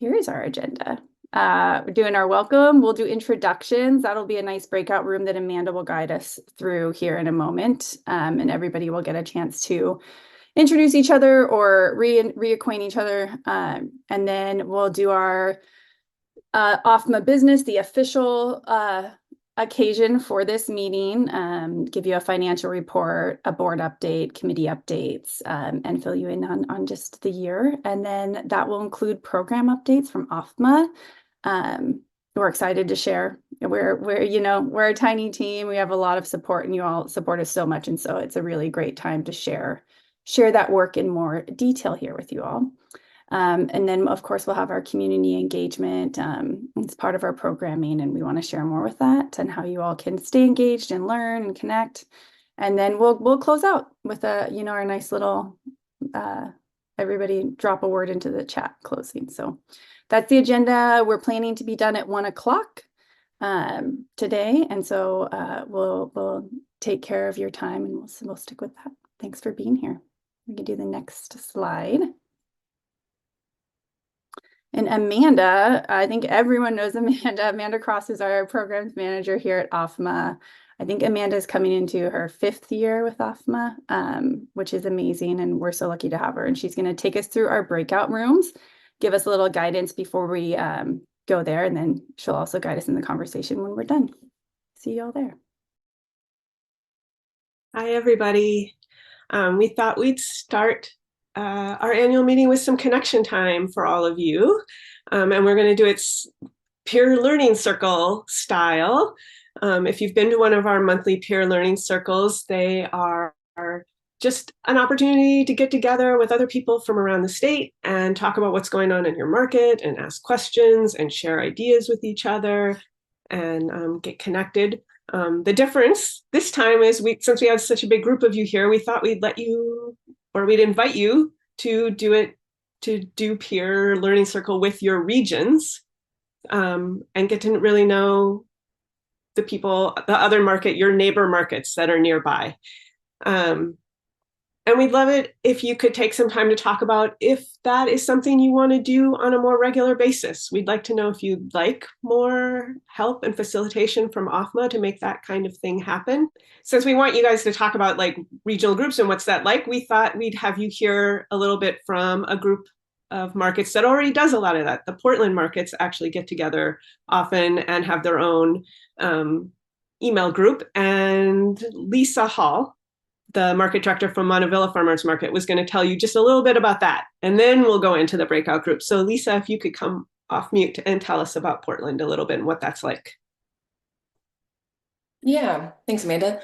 here is our agenda. We're doing our welcome. We'll do introductions. That'll be a nice breakout room that Amanda will guide us through here in a moment. And everybody will get a chance to introduce each other or reacquaint each other. And then we'll do our OFMA business, the official occasion for this meeting, give you a financial report, a board update, committee updates, and fill you in on just the year. And then that will include program updates from OFMA. We're excited to share. We're a tiny team. We have a lot of support, and you all support us so much. And so it's a really great time to share that work in more detail here with you all. And then, of course, we'll have our community engagement. It's part of our programming, and we want to share more with that and how you all can stay engaged and learn and connect. And then we'll close out with our nice little everybody drop a word into the chat closing. So that's the agenda. We're planning to be done at 1 o'clock today, and so we'll take care of your time, and we'll stick with that. Thanks for being here. We can do the next slide. And Amanda, I think everyone knows Amanda. Amanda Cross is our programs manager here at OFMA. I think Amanda is coming into her 5th year with OFMA, which is amazing. And we're so lucky to have her. And she's going to take us through our breakout rooms, give us a little guidance before we go there. And then she'll also guide us in the conversation when we're done. See you all there. Hi, everybody. We thought we'd start our annual meeting with some connection time for all of you. And we're going to do it peer learning circle style. If you've been to one of our monthly peer learning circles, they are just an opportunity to get together with other people from around the state and talk about what's going on in your market and ask questions and share ideas with each other and get connected. The difference this time is since we have such a big group of you here, we thought we'd we'd invite you to do peer learning circle with your regions and get to really know the people, the other market, your neighbor markets that are nearby. And we'd love it if you could take some time to talk about if that is something you want to do on a more regular basis. We'd like to know if you'd like more help and facilitation from OFMA to make that kind of thing happen. Since we want you guys to talk about like regional groups and what's that like, we thought we'd have you hear a little bit from a group of markets that already does a lot of that. The Portland markets actually get together often and have their own email group. And Lisa Hall, the market director from Montevilla Farmers Market, was going to tell you just a little bit about that. And then we'll go into the breakout group. So Lisa, if you could come off mute and tell us about Portland a little bit and what that's like. Yeah, thanks, Amanda.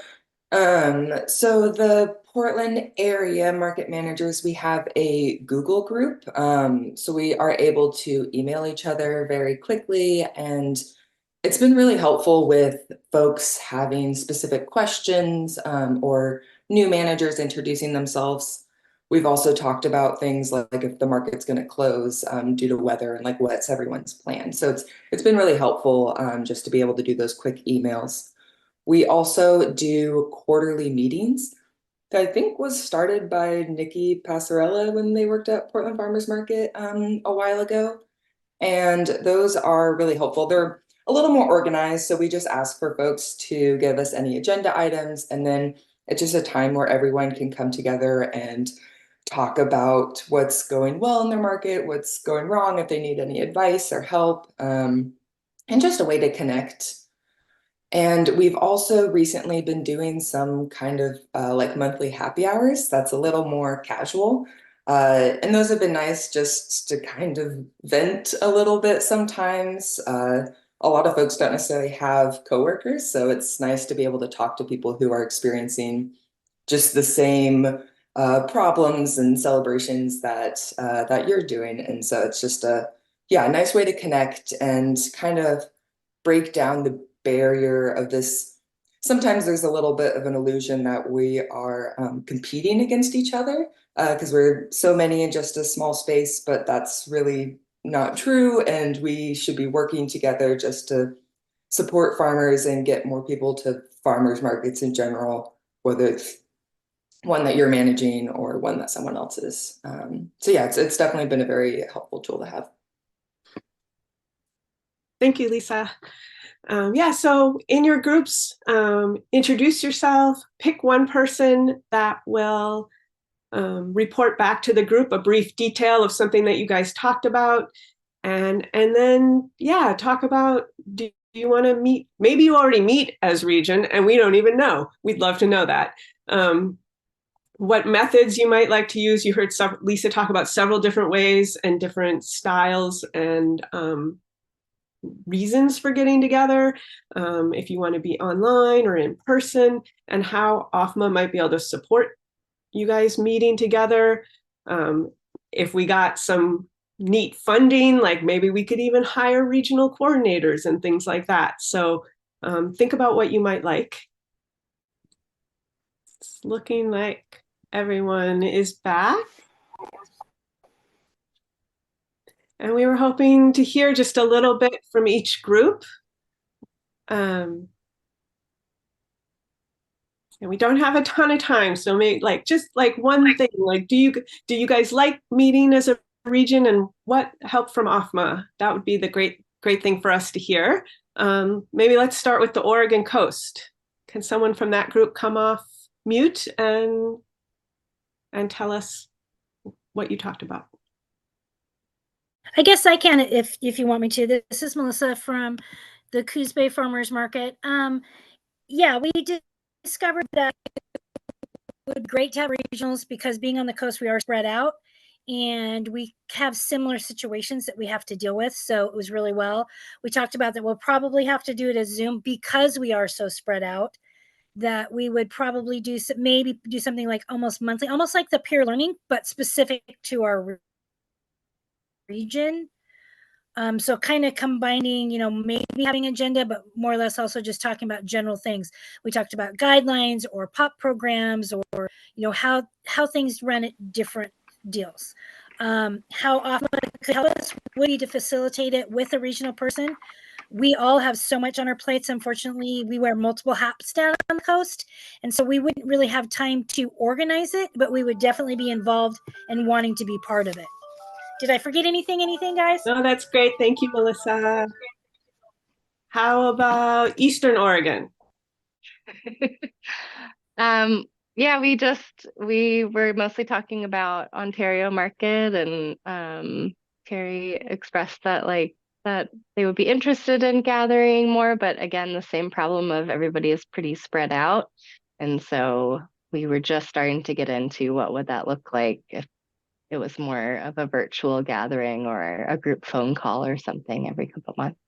So the Portland area market managers, we have a Google group. So we are able to email each other very quickly, and it's been really helpful with folks having specific questions or new managers introducing themselves. We've also talked about things like if the market's going to close due to weather and like what's everyone's plan. So it's been really helpful just to be able to do those quick emails. We also do quarterly meetings that I think was started by Nikki Passarella when they worked at Portland Farmers Market a while ago. And those are really helpful. They're a little more organized. So we just ask for folks to give us any agenda items. And then it's just a time where everyone can come together and talk about what's going well in their market, what's going wrong, if they need any advice or help, and just a way to connect. And we've also recently been doing some kind of like monthly happy hours. That's a little more casual. And those have been nice just to kind of vent a little bit sometimes. A lot of folks don't necessarily have coworkers, so it's nice to be able to talk to people who are experiencing just the same problems and celebrations that you're doing. And so it's just a nice way to connect and kind of break down the barrier of this. Sometimes there's a little bit of an illusion that we are competing against each other because we're so many in just a small space, but that's really not true. And we should be working together just to support farmers and get more people to farmers markets in general, whether it's one that you're managing or one that someone else is. So yeah, it's definitely been a very helpful tool to have. Thank you, Lisa. Yeah, so in your groups, introduce yourself, pick one person that will report back to the group a brief detail of something that you guys talked about. And then, yeah, talk about, do you want to meet? Maybe you already meet as region and we don't even know. We'd love to know that. What methods you might like to use. You heard Lisa talk about several different ways and different styles and reasons for getting together, if you want to be online or in person, and how OFMA might be able to support you guys meeting together. If we got some neat funding, like maybe we could even hire regional coordinators and things like that. So think about what you might like. It's looking like everyone is back. And we were hoping to hear just a little bit from each group. And we don't have a ton of time, so maybe just one thing, do you guys like meeting as a region, and what help from OFMA? That would be the great thing for us to hear. Maybe let's start with the Oregon coast. Can someone from that group come off mute and tell us what you talked about? I guess I can if you want me to. This is Melissa from the Coos Bay Farmers Market. Yeah, we discovered that it would be great to have regionals because being on the coast, we are spread out and we have similar situations that we have to deal with. So it was really well. We talked about that we'll probably have to do it as Zoom because we are so spread out, that we would probably maybe do something like almost monthly, almost like the peer learning, but specific to our region. So kind of combining, maybe having agenda, but more or less also just talking about general things. We talked about guidelines or POP programs or, how things run at different deals. How often could help us would be to facilitate it with a regional person. We all have so much on our plates. Unfortunately, we wear multiple hats down on the coast. And so we wouldn't really have time to organize it, but we would definitely be involved and wanting to be part of it. Did I forget anything, guys? No, that's great. Thank you, Melissa. How about Eastern Oregon? Yeah, we were mostly talking about Ontario market, and Carrie expressed that that they would be interested in gathering more, but again, the same problem of everybody is pretty spread out. And so we were just starting to get into what would that look like if it was more of a virtual gathering or a group phone call or something every couple months.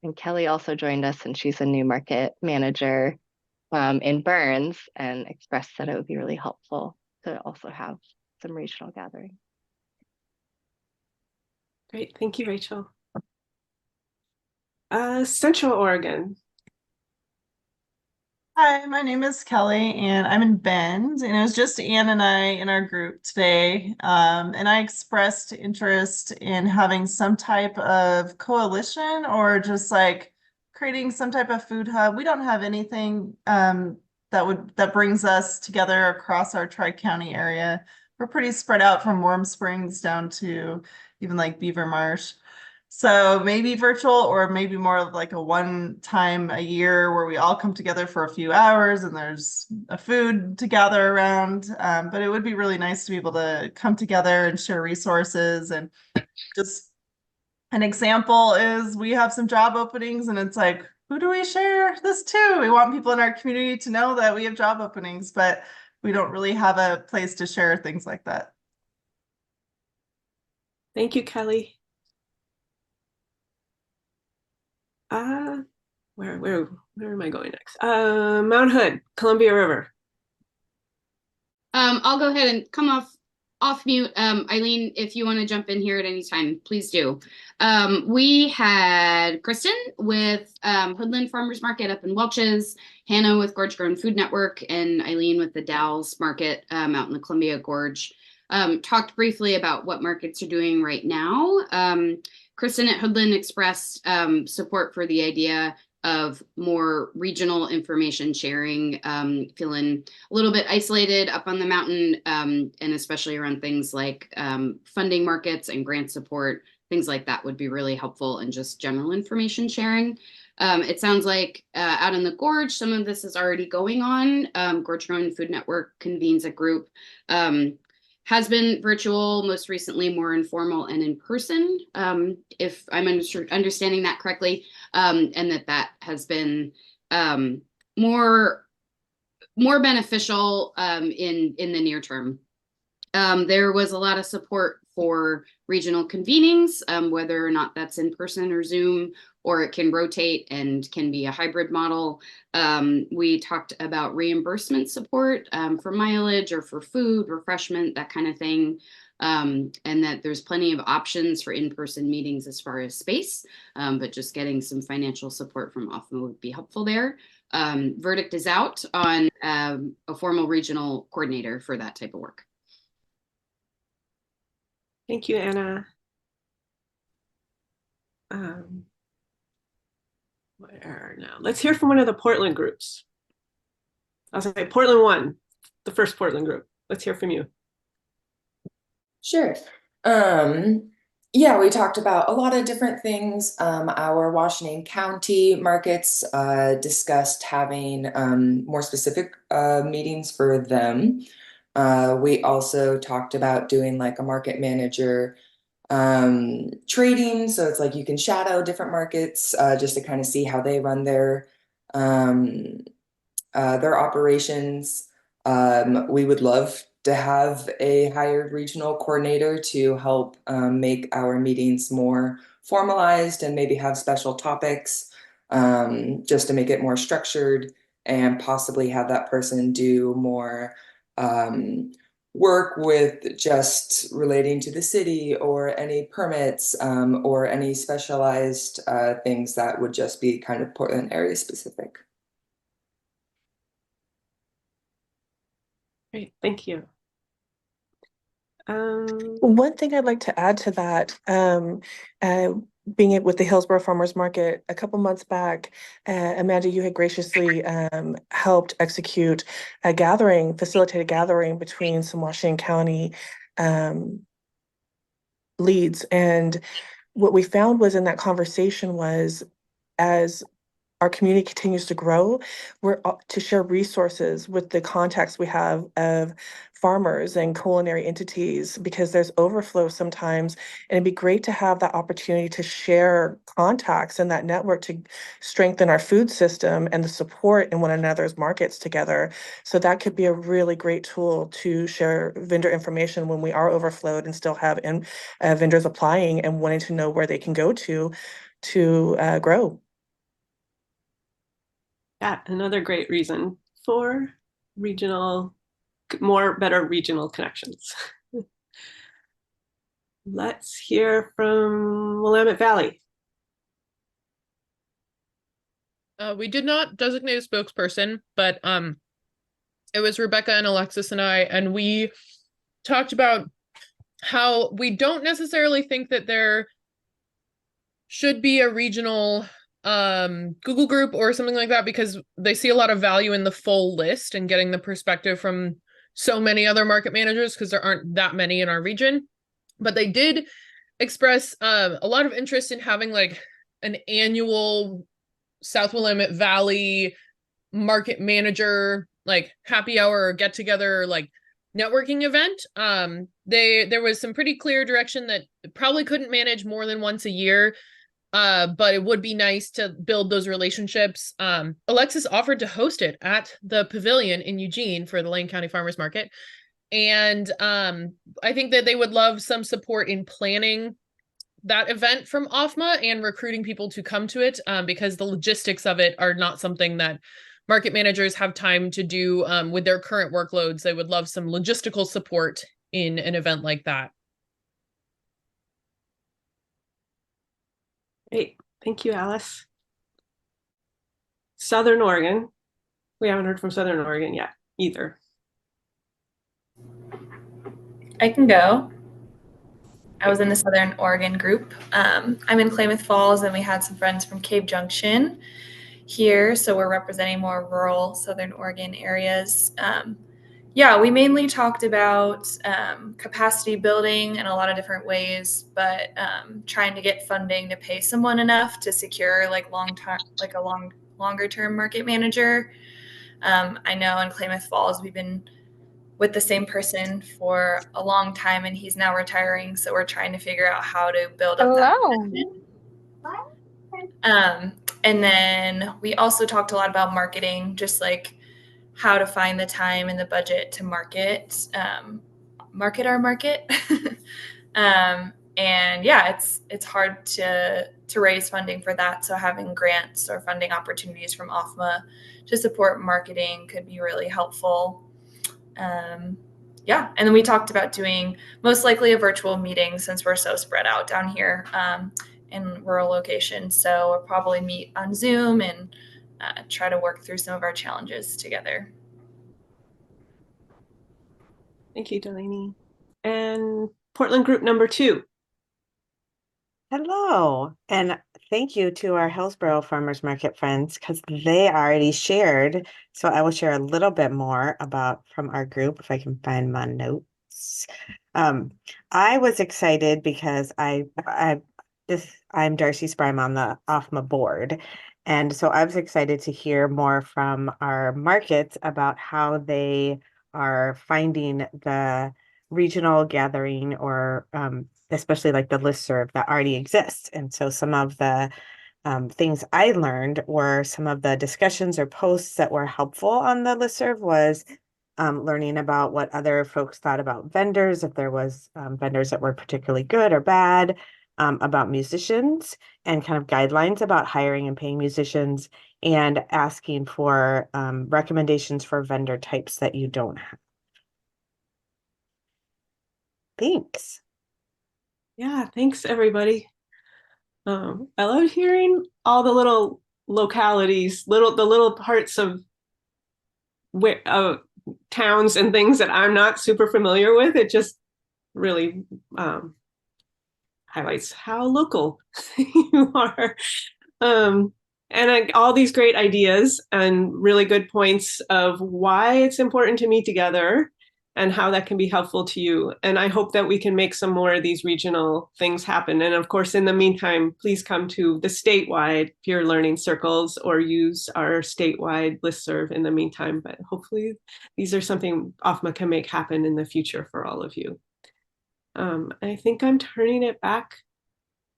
And Kelly also joined us, and she's a new market manager in Burns, and expressed that it would be really helpful to also have some regional gathering. Great, thank you, Rachel. Central Oregon. Hi, my name is Kelly and I'm in Bend, and it was just Ann and I in our group today. And I expressed interest in having some type of coalition or just creating some type of food hub. We don't have anything that brings us together across our Tri-County area. We're pretty spread out from Warm Springs down to even Beaver Marsh. So maybe virtual, or maybe more of a one time a year where we all come together for a few hours and there's a food to gather around. But it would be really nice to be able to come together and share resources. And just an example is we have some job openings and it's who do we share this to? We want people in our community to know that we have job openings, but we don't really have a place to share things like that. Thank you, Kelly. Where am I going next? Mount Hood, Columbia River. I'll go ahead and come off mute. Eileen, if you want to jump in here at any time, please do. We had Kristen with Hoodland Farmers Market up in Welch's, Hannah with Gorge Grown Food Network, and Eileen with the Dalles Market out in the Columbia Gorge. Talked briefly about what markets are doing right now. Kristen at Hoodland expressed support for the idea of more regional information sharing, feeling a little bit isolated up on the mountain, and especially around things like funding markets and grant support. things like that would be really helpful, and just general information sharing. It sounds like out in the Gorge, some of this is already going on. Gorge Growing Food Network convenes a group. Has been virtual, most recently more informal and in person, if I'm understanding that correctly, and that has been more beneficial in the near term. There was a lot of support for regional convenings, whether or not that's in person or Zoom, or it can rotate and can be a hybrid model. We talked about reimbursement support for mileage or for food, refreshment, that kind of thing. And that there's plenty of options for in-person meetings as far as space, but just getting some financial support from OFMA would be helpful there. Verdict is out on a formal regional coordinator for that type of work. Thank you, Anna. Where now? Let's hear from one of the Portland groups. I'll say Portland 1, the first Portland group. Let's hear from you. Sure. Yeah, we talked about a lot of different things. Our Washington County markets discussed having more specific meetings for them. We also talked about doing like a market manager trading. So it's like you can shadow different markets just to kind of see how they run their operations. We would love to have a hired regional coordinator to help make our meetings more formalized and maybe have special topics just to make it more structured, and possibly have that person do more work with just relating to the city or any permits or any specialized things that would just be kind of Portland area specific. Great, thank you. One thing I'd like to add to that, being it with the Hillsborough Farmers Market a couple months back, Amanda, you had graciously helped execute a facilitated gathering between some Washington County leads. And what we found was in that conversation was, as our community continues to grow, we're to share resources with the contacts we have of farmers and culinary entities, because there's overflow sometimes, and it'd be great to have that opportunity to share contacts and that network to strengthen our food system and the support in one another's markets together. So that could be a really great tool to share vendor information when we are overflowed and still have vendors applying and wanting to know where they can go to grow. Yeah, another great reason for better regional connections. Let's hear from Willamette Valley. We did not designate a spokesperson, but it was Rebecca and Alexis and I, and we talked about how we don't necessarily think that there should be a regional Google group or something like that, because they see a lot of value in the full list and getting the perspective from so many other market managers, because there aren't that many in our region. But they did express a lot of interest in having like an annual South Willamette Valley market manager like happy hour or get together, like networking event. There was some pretty clear direction that probably couldn't manage more than once a year. But it would be nice to build those relationships. Alexis offered to host it at the Pavilion in Eugene for the Lane County Farmers Market. And I think that they would love some support in planning that event from OFMA and recruiting people to come to it, because the logistics of it are not something that market managers have time to do with their current workloads. They would love some logistical support in an event like that. Great, thank you, Alice. Southern Oregon. We haven't heard from Southern Oregon yet either. I can go. I was in the Southern Oregon group. I'm in Klamath Falls, and we had some friends from Cave Junction here, so we're representing more rural Southern Oregon areas. yeah, we mainly talked about capacity building in a lot of different ways, but trying to get funding to pay someone enough to secure like longer term market manager. I know in Klamath Falls we've been with the same person for a long time, and he's now retiring. So we're trying to figure out how to build up that position. And then we also talked a lot about marketing, just like how to find the time and the budget to market our market. And yeah, it's hard to raise funding for that. So having grants or funding opportunities from OFMA to support marketing could be really helpful. Yeah, and then we talked about doing most likely a virtual meeting since we're so spread out down here in rural locations. So we'll probably meet on Zoom and try to work through some of our challenges together. Thank you, Delaney. And Portland group number 2. Hello, and thank you to our Hillsborough Farmers Market friends because they already shared. So I will share a little bit more about from our group if I can find my notes. I was excited because I'm Darcy Spry. I'm on the OFMA board, and so I was excited to hear more from our markets about how they are finding the regional gathering or especially like the listserv that already exists. And so some of the things I learned were some of the discussions or posts that were helpful on the listserv was learning about what other folks thought about vendors, if there was vendors that were particularly good or bad, about musicians and kind of guidelines about hiring and paying musicians, and asking for recommendations for vendor types that you don't have. Thanks. Yeah, thanks everybody. I love hearing all the little localities, the little parts of where towns and things that I'm not super familiar with. It just really highlights how local you are. And all these great ideas and really good points of why it's important to meet together and how that can be helpful to you. And I hope that we can make some more of these regional things happen. And of course, in the meantime, please come to the statewide peer learning circles or use our statewide listserv in the meantime. But hopefully these are something OFMA can make happen in the future for all of you. I think I'm turning it back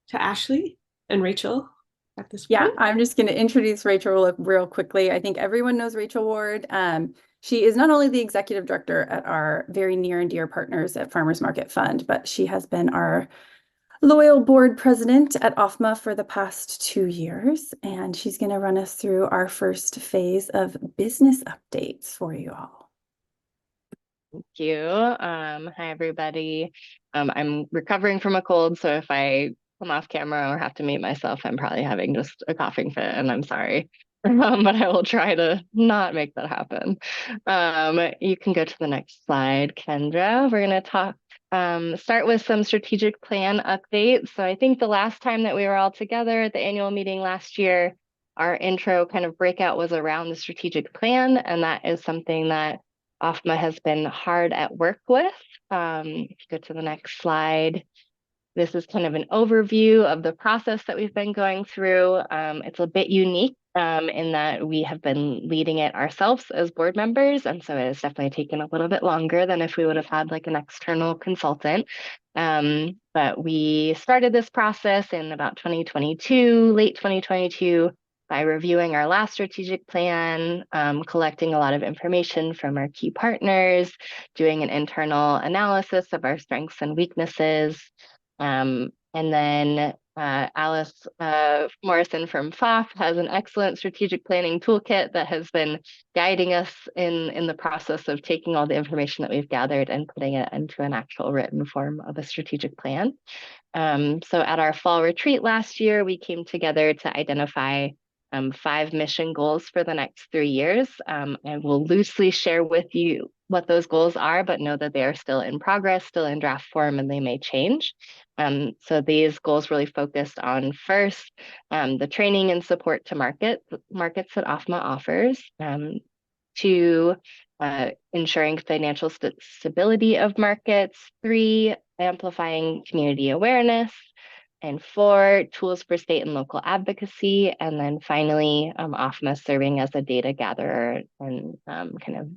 to Ashley and Rachel at this point. Yeah, I'm just going to introduce Rachel real quickly. I think everyone knows Rachel Ward. She is not only the executive director at our very near and dear partners at Farmers Market Fund, but she has been our loyal board president at OFMA for the past 2 years. And she's going to run us through our first phase of business updates for you all. Thank you. Hi, everybody. I'm recovering from a cold, so if I come off camera or have to mute myself, I'm probably having just a coughing fit, and I'm sorry. But I will try to not make that happen. You can go to the next slide, Kendra. We're going to start with some strategic plan updates. So I think the last time that we were all together at the annual meeting last year, our intro kind of breakout was around the strategic plan, and that is something that OFMA has been hard at work with. If you go to the next slide, this is kind of an overview of the process that we've been going through. It's a bit unique in that we have been leading it ourselves as board members. And so it has definitely taken a little bit longer than if we would have had like an external consultant. But we started this process in about 2022, late 2022, by reviewing our last strategic plan, collecting a lot of information from our key partners, doing an internal analysis of our strengths and weaknesses. And then Alice Morrison from FOF has an excellent strategic planning toolkit that has been guiding us in the process of taking all the information that we've gathered and putting it into an actual written form of a strategic plan. So at our fall retreat last year, we came together to identify 5 mission goals for the next 3 years. And we'll loosely share with you what those goals are, but know that they are still in progress, still in draft form, and they may change. So these goals really focused on first, the training and support to markets that OFMA offers. 2, ensuring financial stability of markets, 3, amplifying community awareness, and 4, tools for state and local advocacy, and then finally, OFMA serving as a data gatherer and kind of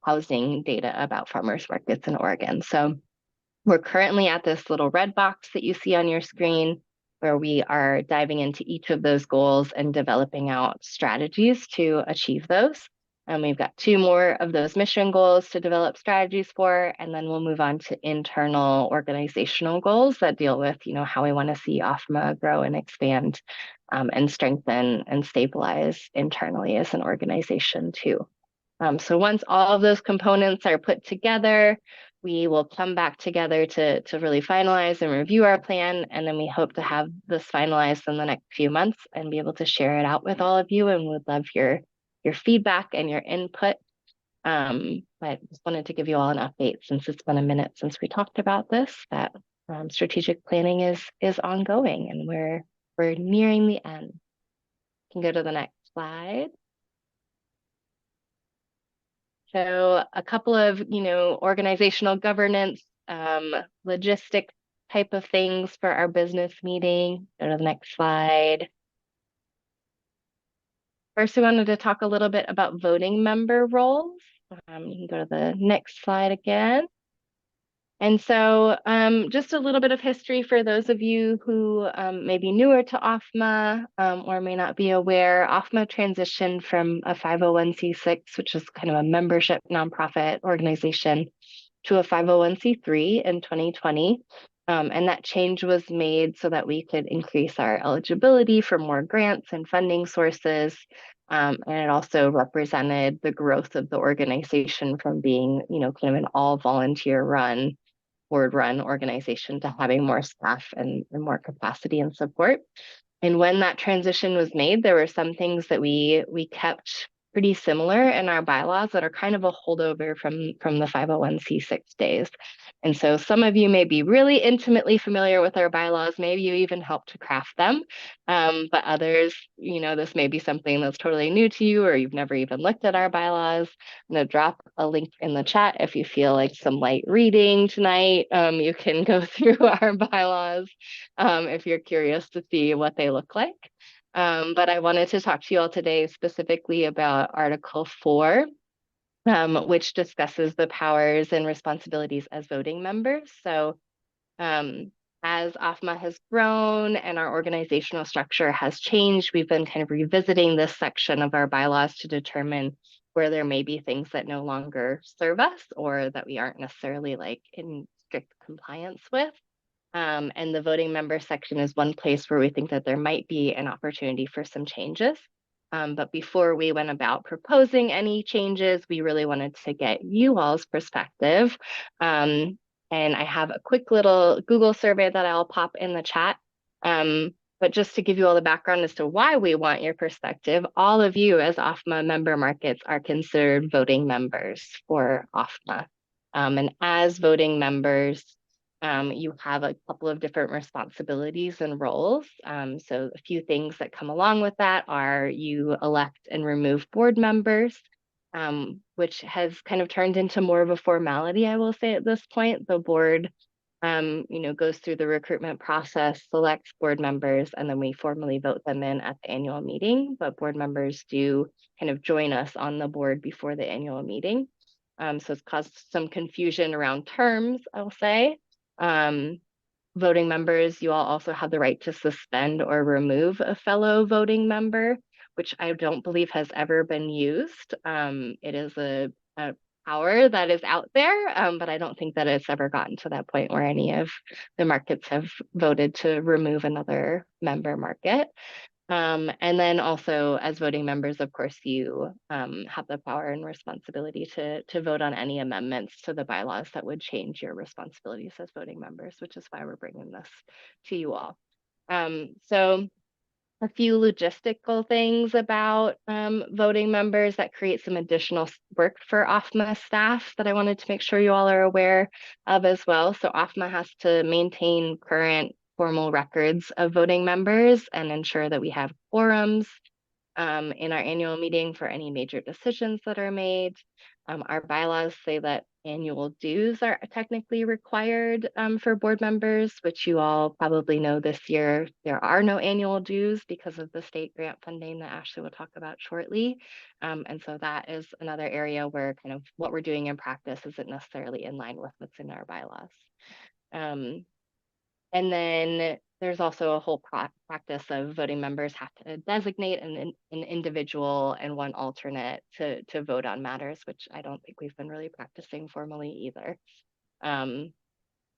housing data about farmers markets in Oregon. So we're currently at this little red box that you see on your screen, where we are diving into each of those goals and developing out strategies to achieve those. And we've got 2 more of those mission goals to develop strategies for, and then we'll move on to internal organizational goals that deal with, how we want to see OFMA grow and expand, and strengthen and stabilize internally as an organization too. So once all of those components are put together, we will come back together to really finalize and review our plan. And then we hope to have this finalized in the next few months and be able to share it out with all of you. And would love your feedback and your input. But just wanted to give you all an update, since it's been a minute since we talked about this, that strategic planning is ongoing, and we're nearing the end. You can go to the next slide. So a couple of, organizational governance, logistic type of things for our business meeting. Go to the next slide. First, we wanted to talk a little bit about voting member roles. You can go to the next slide again. And so just a little bit of history for those of you who may be newer to OFMA or may not be aware. OFMA transitioned from a 501c6, which is kind of a membership nonprofit organization, to a 501c3 in 2020. And that change was made so that we could increase our eligibility for more grants and funding sources. And it also represented the growth of the organization from being, kind of an all volunteer run, board run organization to having more staff and more capacity and support. And when that transition was made, there were some things that we kept pretty similar in our bylaws that are kind of a holdover from the 501c6 days. And so some of you may be really intimately familiar with our bylaws. Maybe you even helped to craft them. But others, this may be something that's totally new to you, or you've never even looked at our bylaws. I'm going to drop a link in the chat if you feel like some light reading tonight. You can go through our bylaws if you're curious to see what they look like. But I wanted to talk to you all today specifically about Article 4, which discusses the powers and responsibilities as voting members. So as OFMA has grown and our organizational structure has changed, we've been kind of revisiting this section of our bylaws to determine where there may be things that no longer serve us or that we aren't necessarily in strict compliance with. And the voting member section is one place where we think that there might be an opportunity for some changes. But before we went about proposing any changes, we really wanted to get you all's perspective. And I have a quick little Google survey that I'll pop in the chat. But just to give you all the background as to why we want your perspective, all of you as OFMA member markets are considered voting members for OFMA. And as voting members, you have a couple of different responsibilities and roles. So a few things that come along with that are you elect and remove board members, which has kind of turned into more of a formality, I will say at this point. The board, goes through the recruitment process, selects board members, and then we formally vote them in at the annual meeting. But board members do kind of join us on the board before the annual meeting. So it's caused some confusion around terms, I'll say. Voting members, you all also have the right to suspend or remove a fellow voting member, which I don't believe has ever been used. It is a power that is out there, but I don't think that it's ever gotten to that point where any of the markets have voted to remove another member market. And then also as voting members, of course, you have the power and responsibility to vote on any amendments to the bylaws that would change your responsibilities as voting members, which is why we're bringing this to you all. So a few logistical things about voting members that create some additional work for OFMA staff that I wanted to make sure you all are aware of as well. So OFMA has to maintain current formal records of voting members and ensure that we have quorums, in our annual meeting for any major decisions that are made. Our bylaws say that annual dues are technically required for board members, which you all probably know this year there are no annual dues because of the state grant funding that Ashley will talk about shortly. And so that is another area where kind of what we're doing in practice isn't necessarily in line with what's in our bylaws. And then there's also a whole practice of voting members have to designate an individual and one alternate to vote on matters, which I don't think we've been really practicing formally either.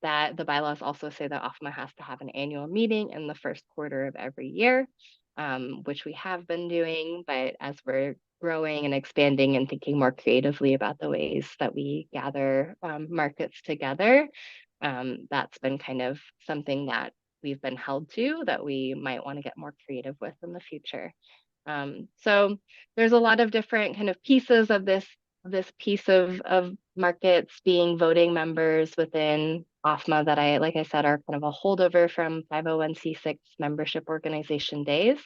That the bylaws also say that OFMA has to have an annual meeting in the first quarter of every year, which we have been doing, but as we're growing and expanding and thinking more creatively about the ways that we gather markets together, that's been kind of something that we've been held to that we might want to get more creative with in the future. So there's a lot of different kind of pieces of this piece of markets being voting members within OFMA that like I said, are kind of a holdover from 501c6 membership organization days.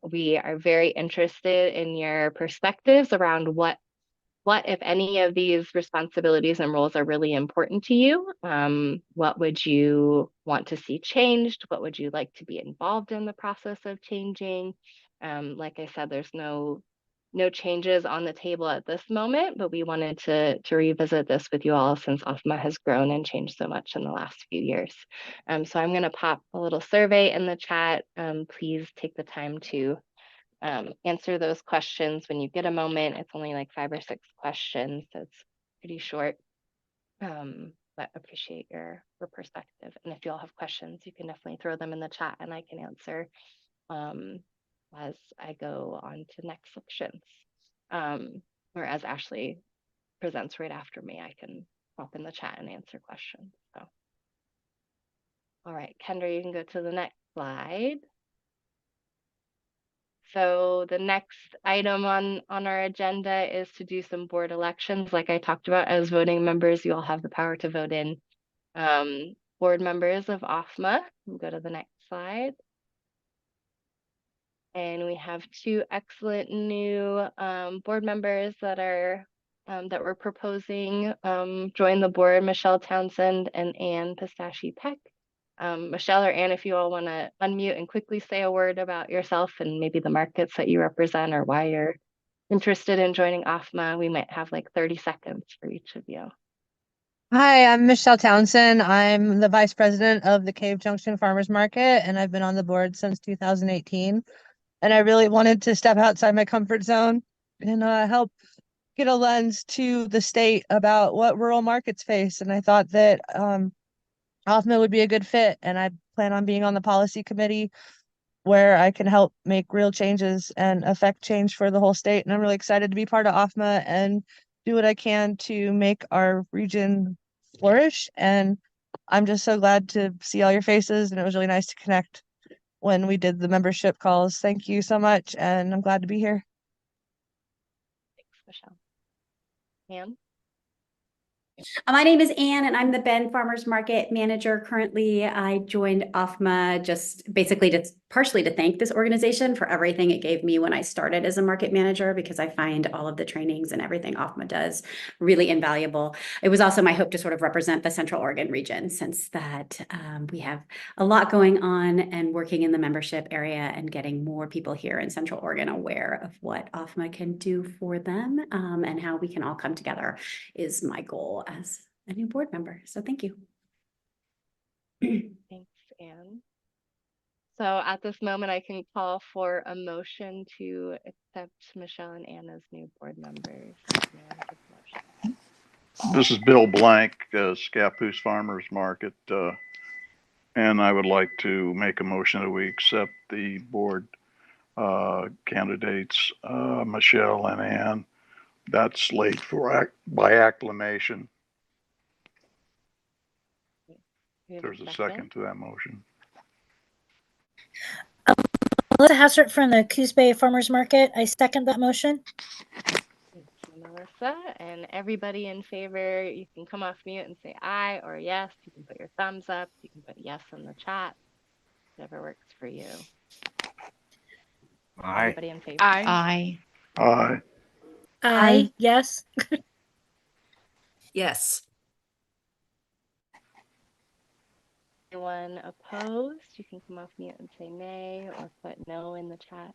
We are very interested in your perspectives around what, if any, of these responsibilities and roles are really important to you. What would you want to see changed? What would you like to be involved in the process of changing? Like I said, there's no changes on the table at this moment, but we wanted to revisit this with you all since OFMA has grown and changed so much in the last few years. So I'm going to pop a little survey in the chat. Please take the time to answer those questions when you get a moment. It's only like 5 or 6 questions, so it's pretty short, but appreciate your perspective. And if you all have questions, you can definitely throw them in the chat and I can answer as I go on to next sections. Or as Ashley presents right after me, I can pop in the chat and answer questions. So, all right, Kendra, you can go to the next slide. So the next item on our agenda is to do some board elections. Like I talked about, as voting members, you all have the power to vote in board members of OFMA. We'll go to the next slide. And we have 2 excellent new board members that we're proposing join the board, Michelle Townsend and Ann Pistachio-Peck. Michelle or Ann, if you all want to unmute and quickly say a word about yourself and maybe the markets that you represent or why you're interested in joining OFMA, we might have like 30 seconds for each of you. Hi, I'm Michelle Townsend. I'm the vice president of the Cave Junction Farmers Market, and I've been on the board since 2018. And I really wanted to step outside my comfort zone and help get a lens to the state about what rural markets face. And I thought that OFMA would be a good fit, and I plan on being on the policy committee where I can help make real changes and affect change for the whole state. And I'm really excited to be part of OFMA and do what I can to make our region flourish. And I'm just so glad to see all your faces, and it was really nice to connect when we did the membership calls. Thank you so much, and I'm glad to be here. Thanks, Michelle. Ann? My name is Ann, and I'm the Bend Farmers Market Manager currently. I joined OFMA just basically partially to thank this organization for everything it gave me when I started as a market manager, because I find all of the trainings and everything OFMA does really invaluable. It was also my hope to sort of represent the Central Oregon region, since that we have a lot going on, and working in the membership area and getting more people here in Central Oregon aware of what OFMA can do for them, and how we can all come together is my goal as a new board member. So thank you. Thanks, Ann. So at this moment, I can call for a motion to accept Michelle and Ann as new board members. This is Bill Blank, Scappoose Farmers Market, and I would like to make a motion that we accept the board candidates, Michelle and Ann. That's late by acclamation. There's a second to that motion. Melissa Hassert from the Coos Bay Farmers Market. I second that motion. Thank you, Melissa. And everybody in favor, you can come off mute and say aye or yes. You can put your thumbs up. You can put yes in the chat. Whatever works for you. Aye. Everybody in favor? Aye. Aye. Aye, yes. Yes. Anyone opposed? You can come off mute and say nay or put no in the chat.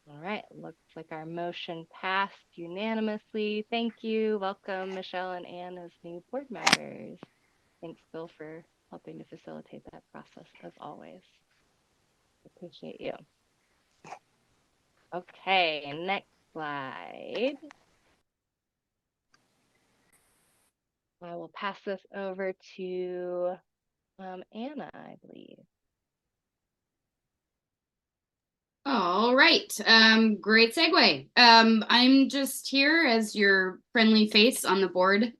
All right, looks like our motion passed unanimously. Thank you. Welcome, Michelle and Anne, as new board members. Thanks, Bill, for helping to facilitate that process, as always. Appreciate you. Okay, next slide. I will pass this over to Anna, I believe. All right. Great segue. I'm just here as your friendly face on the board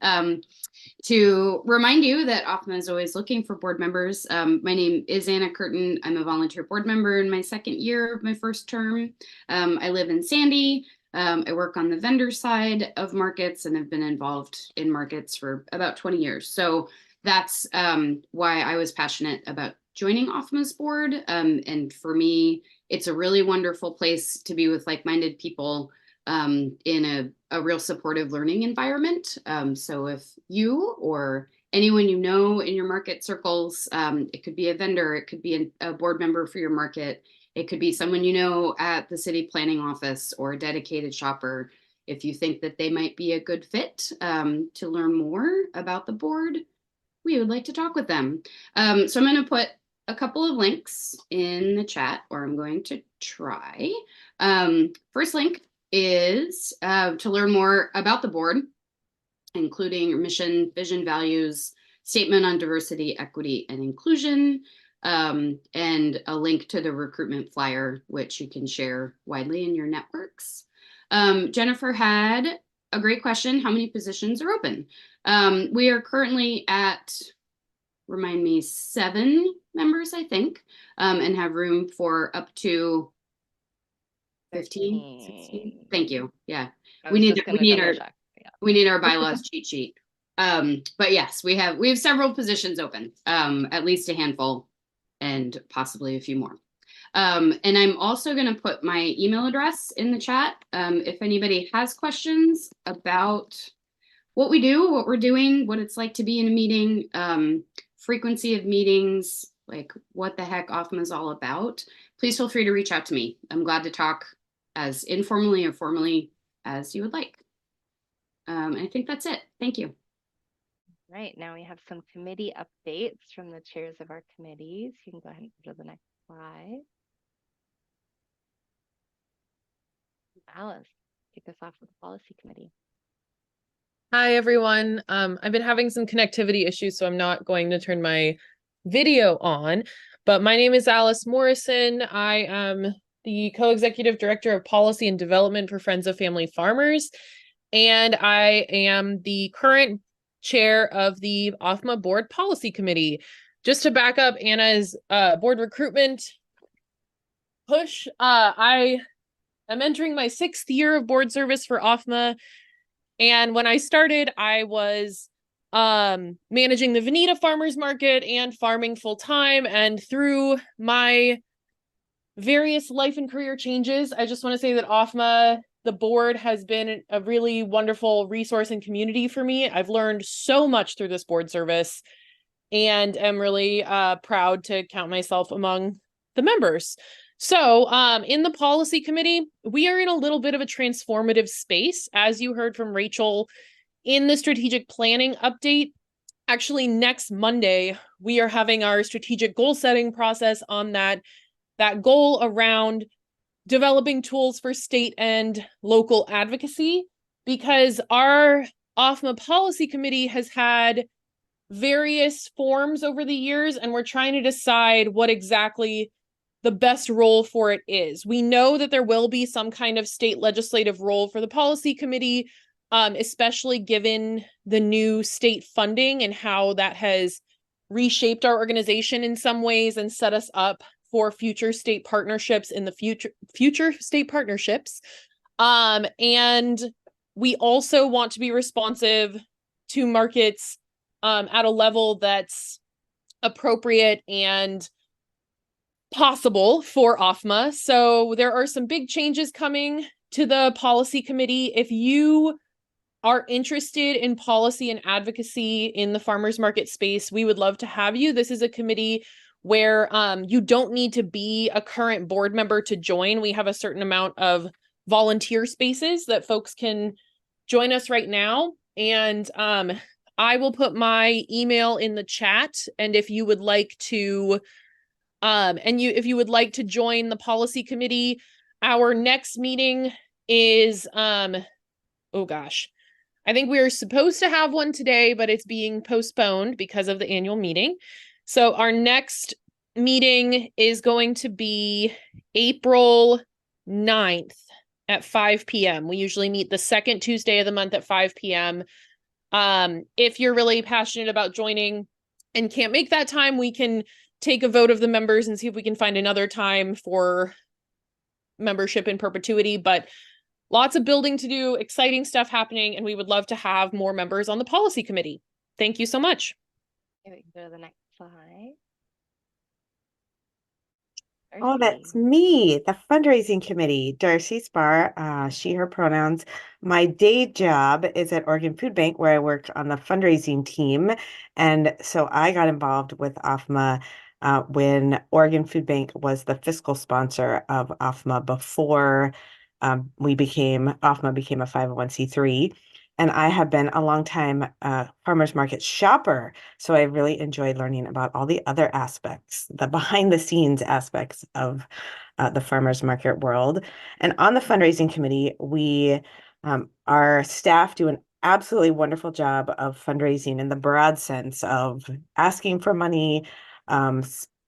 to remind you that OFMA is always looking for board members. My name is Anna Curtin. I'm a volunteer board member in my second year of my first term. I live in Sandy. I work on the vendor side of markets and have been involved in markets for about 20 years. So that's why I was passionate about joining OFMA's board. And for me, it's a really wonderful place to be with like-minded people in a real supportive learning environment. So if you or anyone you know in your market circles, it could be a vendor, it could be a board member for your market, it could be someone you know at the city planning office or a dedicated shopper. If you think that they might be a good fit to learn more about the board, we would like to talk with them. So I'm going to put a couple of links in the chat, or I'm going to try. First link is to learn more about the board, including mission, vision, values, statement on diversity, equity, and inclusion, and a link to the recruitment flyer, which you can share widely in your networks. Jennifer had a great question. How many positions are open? We are currently at, remind me, 7 members, I think, and have room for up to 15, 16. Thank you. Yeah, we need our bylaws cheat sheet. But yes, we have several positions open, at least a handful, and possibly a few more. And I'm also going to put my email address in the chat. If anybody has questions about what we do, what we're doing, what it's like to be in a meeting, frequency of meetings, like what the heck OFMA is all about, please feel free to reach out to me. I'm glad to talk as informally or formally as you would like. I think that's it. Thank you. Right, now we have some committee updates from the chairs of our committees. You can go ahead and go to the next slide. Alice, kick us off with the policy committee. Hi, everyone. I've been having some connectivity issues, so I'm not going to turn my video on, but my name is Alice Morrison. I am the co-executive director of policy and development for Friends of Family Farmers, and I am the current chair of the OFMA board policy committee. Just to back up Anna's board recruitment push, I am entering my 6th year of board service for OFMA. And when I started, I was managing the Veneta Farmers Market and farming full time. And through my various life and career changes, I just want to say that OFMA, the board, has been a really wonderful resource and community for me. I've learned so much through this board service and am really proud to count myself among the members. So in the policy committee, we are in a little bit of a transformative space, as you heard from Rachel in the strategic planning update. Actually, next Monday, we are having our strategic goal setting process on that goal around developing tools for state and local advocacy, because our OFMA policy committee has had various forms over the years, and we're trying to decide what exactly the best role for it is. We know that there will be some kind of state legislative role for the policy committee, especially given the new state funding and how that has reshaped our organization in some ways and set us up for future state partnerships in the future state partnerships. And we also want to be responsive to markets at a level that's appropriate and possible for OFMA. So there are some big changes coming to the policy committee. If you are interested in policy and advocacy in the farmers market space, we would love to have you. This is a committee where you don't need to be a current board member to join. We have a certain amount of volunteer spaces that folks can join us right now. And I will put my email in the chat. And if you would like to if you would like to join the policy committee, our next meeting is oh gosh. I think we are supposed to have one today, but it's being postponed because of the annual meeting. So our next meeting is going to be April 9th at 5 p.m. We usually meet the second Tuesday of the month at 5 p.m. If you're really passionate about joining and can't make that time, we can take a vote of the members and see if we can find another time for membership in perpetuity. But lots of building to do, exciting stuff happening, and we would love to have more members on the policy committee. Thank you so much. Okay, we can go to the next slide. Oh, that's me, the fundraising committee, Darcy Spar, she, her pronouns. My day job is at Oregon Food Bank, where I work on the fundraising team. And so I got involved with OFMA when Oregon Food Bank was the fiscal sponsor of OFMA before OFMA became a 501c3. And I have been a long time farmers market shopper. So I really enjoyed learning about all the other aspects, the behind the scenes aspects of the farmers market world. And on the fundraising committee, our staff do an absolutely wonderful job of fundraising in the broad sense of asking for money,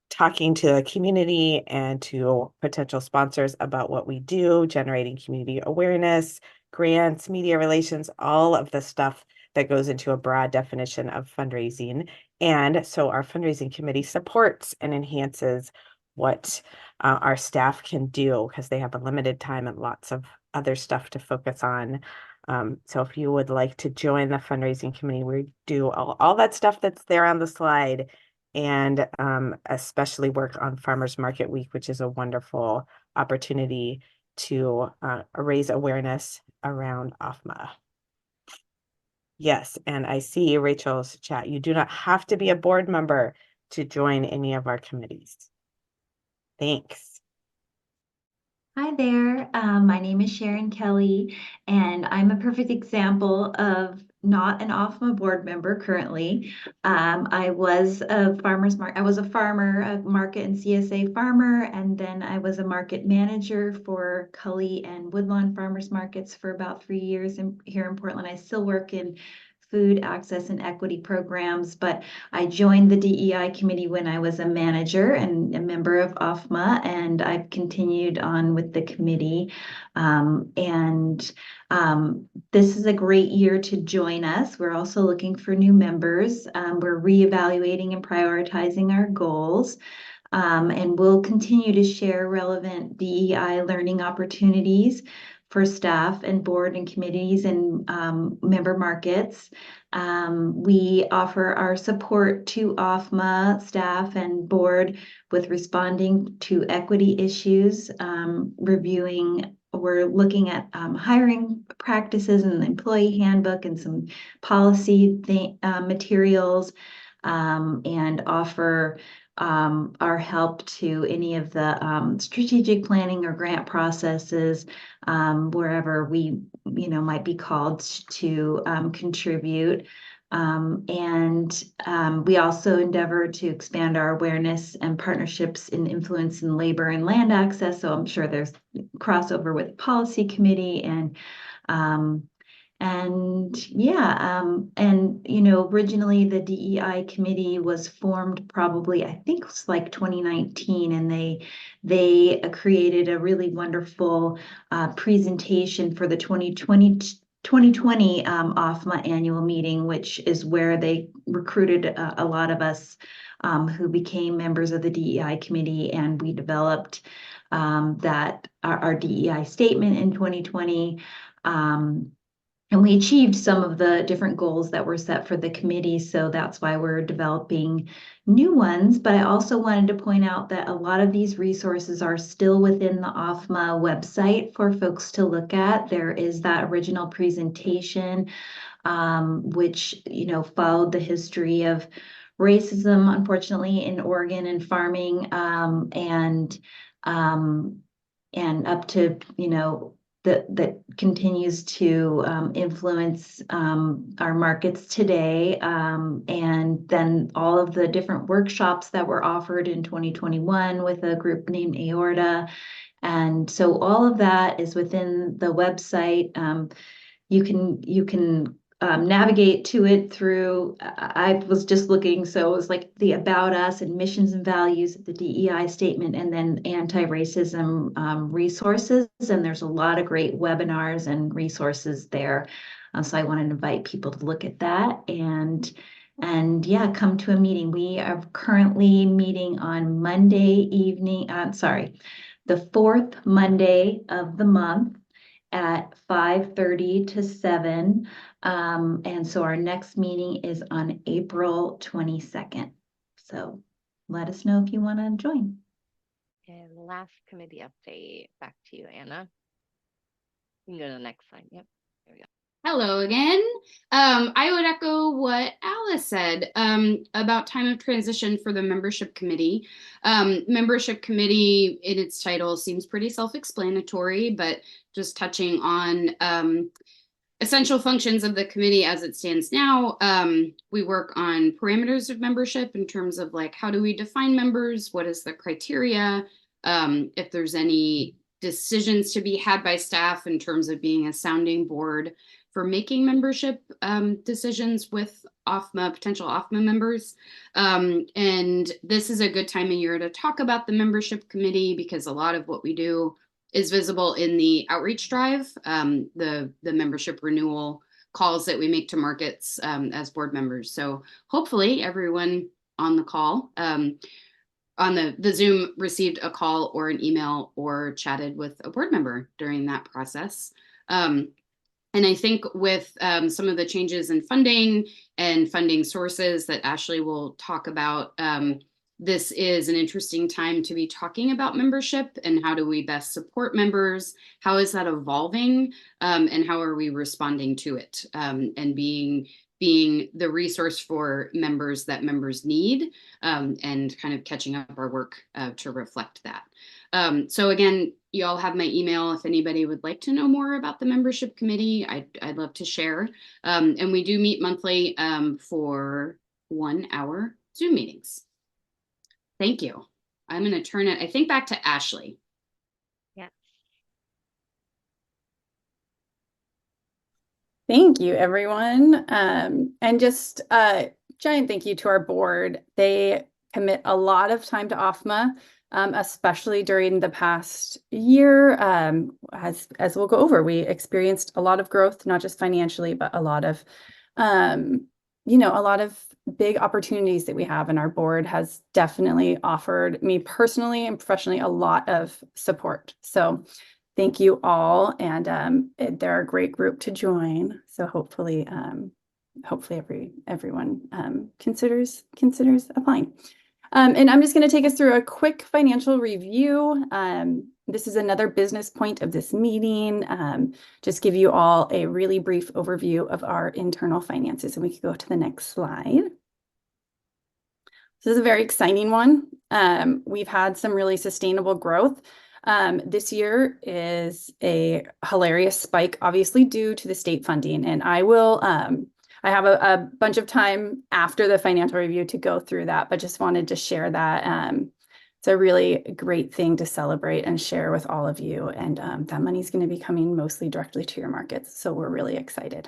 talking to the community and to potential sponsors about what we do, generating community awareness, grants, media relations, all of the stuff that goes into a broad definition of fundraising. And so our fundraising committee supports and enhances what our staff can do because they have a limited time and lots of other stuff to focus on. So if you would like to join the fundraising committee, we do all that stuff that's there on the slide, and especially work on Farmers Market Week, which is a wonderful opportunity to raise awareness around OFMA. Yes, and I see Rachel's chat. You do not have to be a board member to join any of our committees. Thanks. Hi there, my name is Sharon Kelly, and I'm a perfect example of not an OFMA board member currently. I was a farmer, a market and CSA farmer, and then I was a market manager for Cully and Woodlawn farmers markets for about 3 years here in Portland. I still work in food access and equity programs, but I joined the DEI committee when I was a manager and a member of OFMA, and I've continued on with the committee. This is a great year to join us. We're also looking for new members. We're reevaluating and prioritizing our goals. And we'll continue to share relevant DEI learning opportunities for staff and board and committees and member markets. We offer our support to OFMA staff and board with responding to equity issues, we're looking at hiring practices and the employee handbook and some policy materials, and offer our help to any of the strategic planning or grant processes, wherever we might be called to contribute. We also endeavor to expand our awareness and partnerships in influence in labor and land access. So I'm sure there's crossover with the policy committee originally the DEI committee was formed probably, I think it was like 2019, and they created a really wonderful presentation for the 2020 OFMA annual meeting, which is where they recruited a lot of us who became members of the DEI committee, and we developed our DEI statement in 2020. And we achieved some of the different goals that were set for the committee. So that's why we're developing new ones. But I also wanted to point out that a lot of these resources are still within the OFMA website for folks to look at. There is that original presentation, which, followed the history of racism, unfortunately, in Oregon and farming, and up to, that continues to influence our markets today. And then all of the different workshops that were offered in 2021 with a group named Aorta. And so all of that is within the website. You can navigate to it through, I was just looking, so it was like the About Us and Missions and Values, the DEI statement, and then anti-racism resources. And there's a lot of great webinars and resources there. So I want to invite people to look at that and yeah, come to a meeting. We are currently meeting on Monday evening, the fourth Monday of the month at 5:30 to 7. And so our next meeting is on April 22nd. So let us know if you want to join. And last committee update, back to you, Anna. You can go to the next slide. Yep, there we go. Hello again. I would echo what Alice said about time of transition for the membership committee. Membership committee in its title seems pretty self-explanatory, but just touching on essential functions of the committee as it stands now. We work on parameters of membership in terms of like, how do we define members? What is the criteria? If there's any decisions to be had by staff in terms of being a sounding board for making membership decisions with OFMA, potential OFMA members. And this is a good time of year to talk about the membership committee because a lot of what we do is visible in the outreach drive, the membership renewal calls that we make to markets as board members. So hopefully everyone on the call, on the Zoom received a call or an email or chatted with a board member during that process. And I think with some of the changes in funding and funding sources that Ashley will talk about, this is an interesting time to be talking about membership and how do we best support members? How is that evolving? And how are we responding to it? And being the resource for members that members need, and kind of catching up our work to reflect that. So again, you all have my email if anybody would like to know more about the membership committee. I'd love to share. And we do meet monthly for 1 hour Zoom meetings. Thank you. I'm going to turn it, I think, back to Ashley. Yeah. Thank you, everyone. And just giant thank you to our board. They commit a lot of time to OFMA, especially during the past year. As we'll go over, we experienced a lot of growth, not just financially, but a lot of, a lot of big opportunities that we have, and our board has definitely offered me personally and professionally a lot of support. So thank you all, and they're a great group to join. So hopefully everyone considers applying. And I'm just going to take us through a quick financial review. This is another business point of this meeting. Just give you all a really brief overview of our internal finances, and we can go to the next slide. This is a very exciting one. We've had some really sustainable growth. This year is a hilarious spike, obviously due to the state funding, and I have a bunch of time after the financial review to go through that, but just wanted to share that. It's a really great thing to celebrate and share with all of you, and that money is going to be coming mostly directly to your markets, so we're really excited.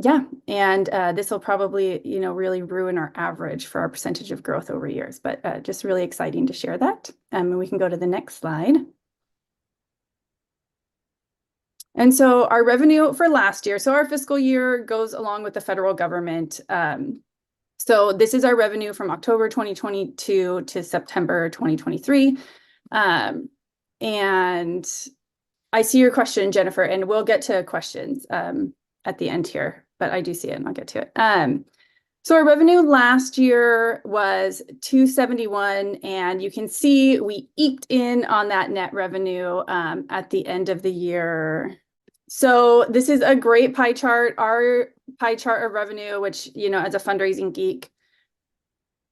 Yeah, and this will probably, really ruin our average for our percentage of growth over years, but just really exciting to share that. And we can go to the next slide. And so our revenue for last year, so our fiscal year goes along with the federal government. So this is our revenue from October 2022 to September 2023. And I see your question, Jennifer, and we'll get to questions at the end here, but I do see it and I'll get to it. So our revenue last year was 271, and you can see we eked in on that net revenue at the end of the year. So this is a great pie chart. Our pie chart of revenue, which, as a fundraising geek,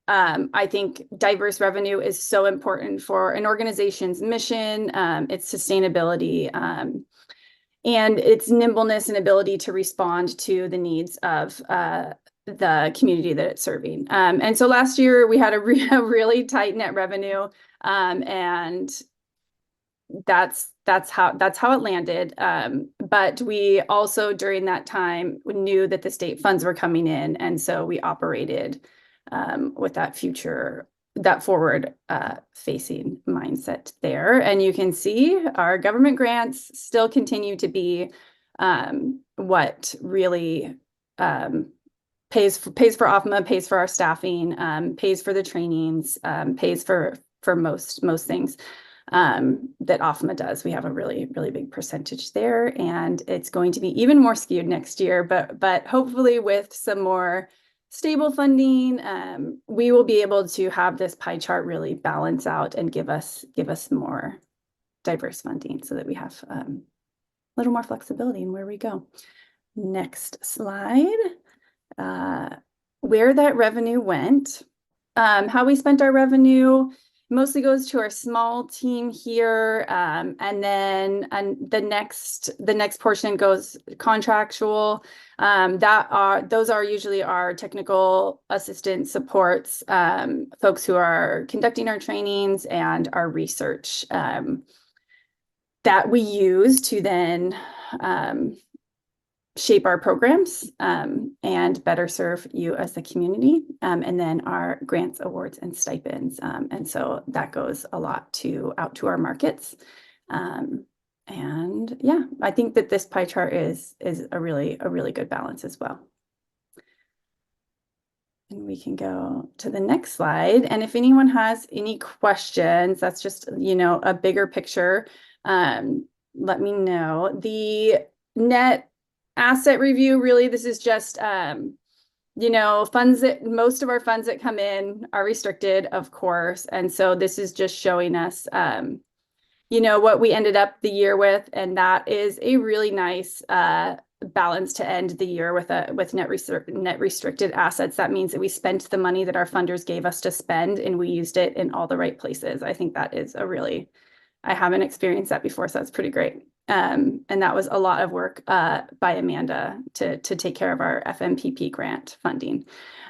I think diverse revenue is so important for an organization's mission, its sustainability, and its nimbleness and ability to respond to the needs of the community that it's serving. And so last year we had a really tight net revenue, and that's how it landed. But we also during that time knew that the state funds were coming in, and so we operated with that forward facing mindset there. And you can see our government grants still continue to be what really pays for OFMA, pays for our staffing, pays for the trainings, pays for most things that OFMA does. We have a really big percentage there, and it's going to be even more skewed next year, but hopefully with some more stable funding, we will be able to have this pie chart really balance out and give us more diverse funding so that we have a little more flexibility in where we go. Next slide. Where that revenue went, how we spent our revenue mostly goes to our small team here, and then the next portion goes contractual. Those are usually our technical assistant supports, folks who are conducting our trainings, and our research that we use to then shape our programs and better serve you as the community, and then our grants, awards, and stipends. And so that goes a lot out to our markets. And yeah, I think that this pie chart is a really good balance as well. And we can go to the next slide. And if anyone has any questions, that's just, a bigger picture, let me know. The net asset review, really, this is just, funds most of our funds that come in are restricted, of course. And so this is just showing us, what we ended up the year with. And that is a really nice balance to end the year with net restricted assets. That means that we spent the money that our funders gave us to spend, and we used it in all the right places. I think that is I haven't experienced that before, so that's pretty great. And that was a lot of work by Amanda to take care of our FMPP grant funding.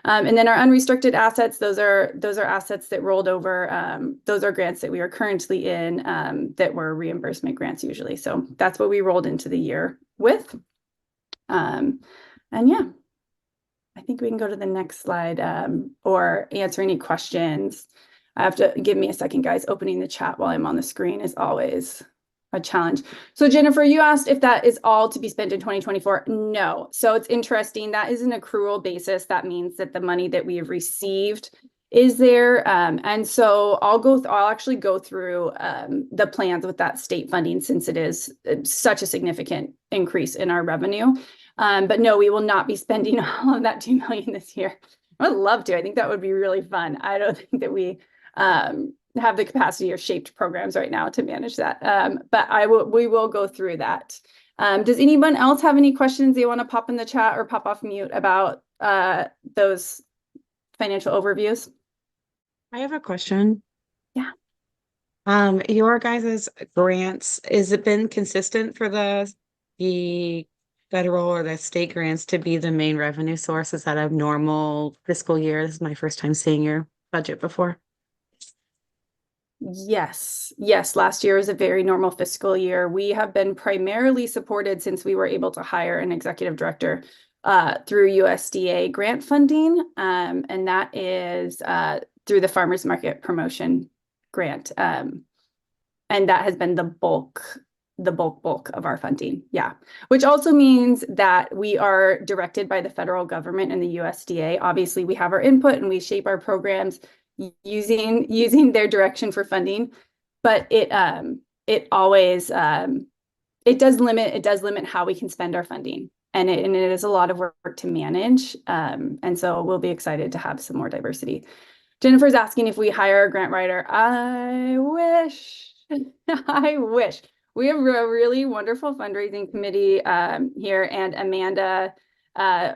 And then our unrestricted assets, those are assets that rolled over. Those are grants that we are currently in that were reimbursement grants usually. So that's what we rolled into the year with. And yeah, I think we can go to the next slide or answer any questions. I have to give me a second, guys. Opening the chat while I'm on the screen is always a challenge. So Jennifer, you asked if that is all to be spent in 2024. No. So it's interesting. That is an accrual basis. That means that the money that we have received is there. And so I'll actually go through the plans with that state funding, since it is such a significant increase in our revenue. But no, we will not be spending all of that $2 million this year. I would love to. I think that would be really fun. I don't think that we have the capacity or shaped programs right now to manage that. But we will go through that. Does anyone else have any questions they want to pop in the chat or pop off mute about those financial overviews? I have a question. Yeah. Your guys' grants, has it been consistent for the federal or the state grants to be the main revenue source? Is that a normal fiscal year? This is my first time seeing your budget before. Yes. Last year was a very normal fiscal year. We have been primarily supported since we were able to hire an executive director through USDA grant funding. And that is through the Farmers Market Promotion Grant. And that has been the bulk of our funding. Yeah. Which also means that we are directed by the federal government and the USDA. Obviously, we have our input and we shape our programs using their direction for funding, but it always it does limit how we can spend our funding. And it is a lot of work to manage. And so we'll be excited to have some more diversity. Jennifer's asking if we hire a grant writer. I wish. I wish. We have a really wonderful fundraising committee here, and Amanda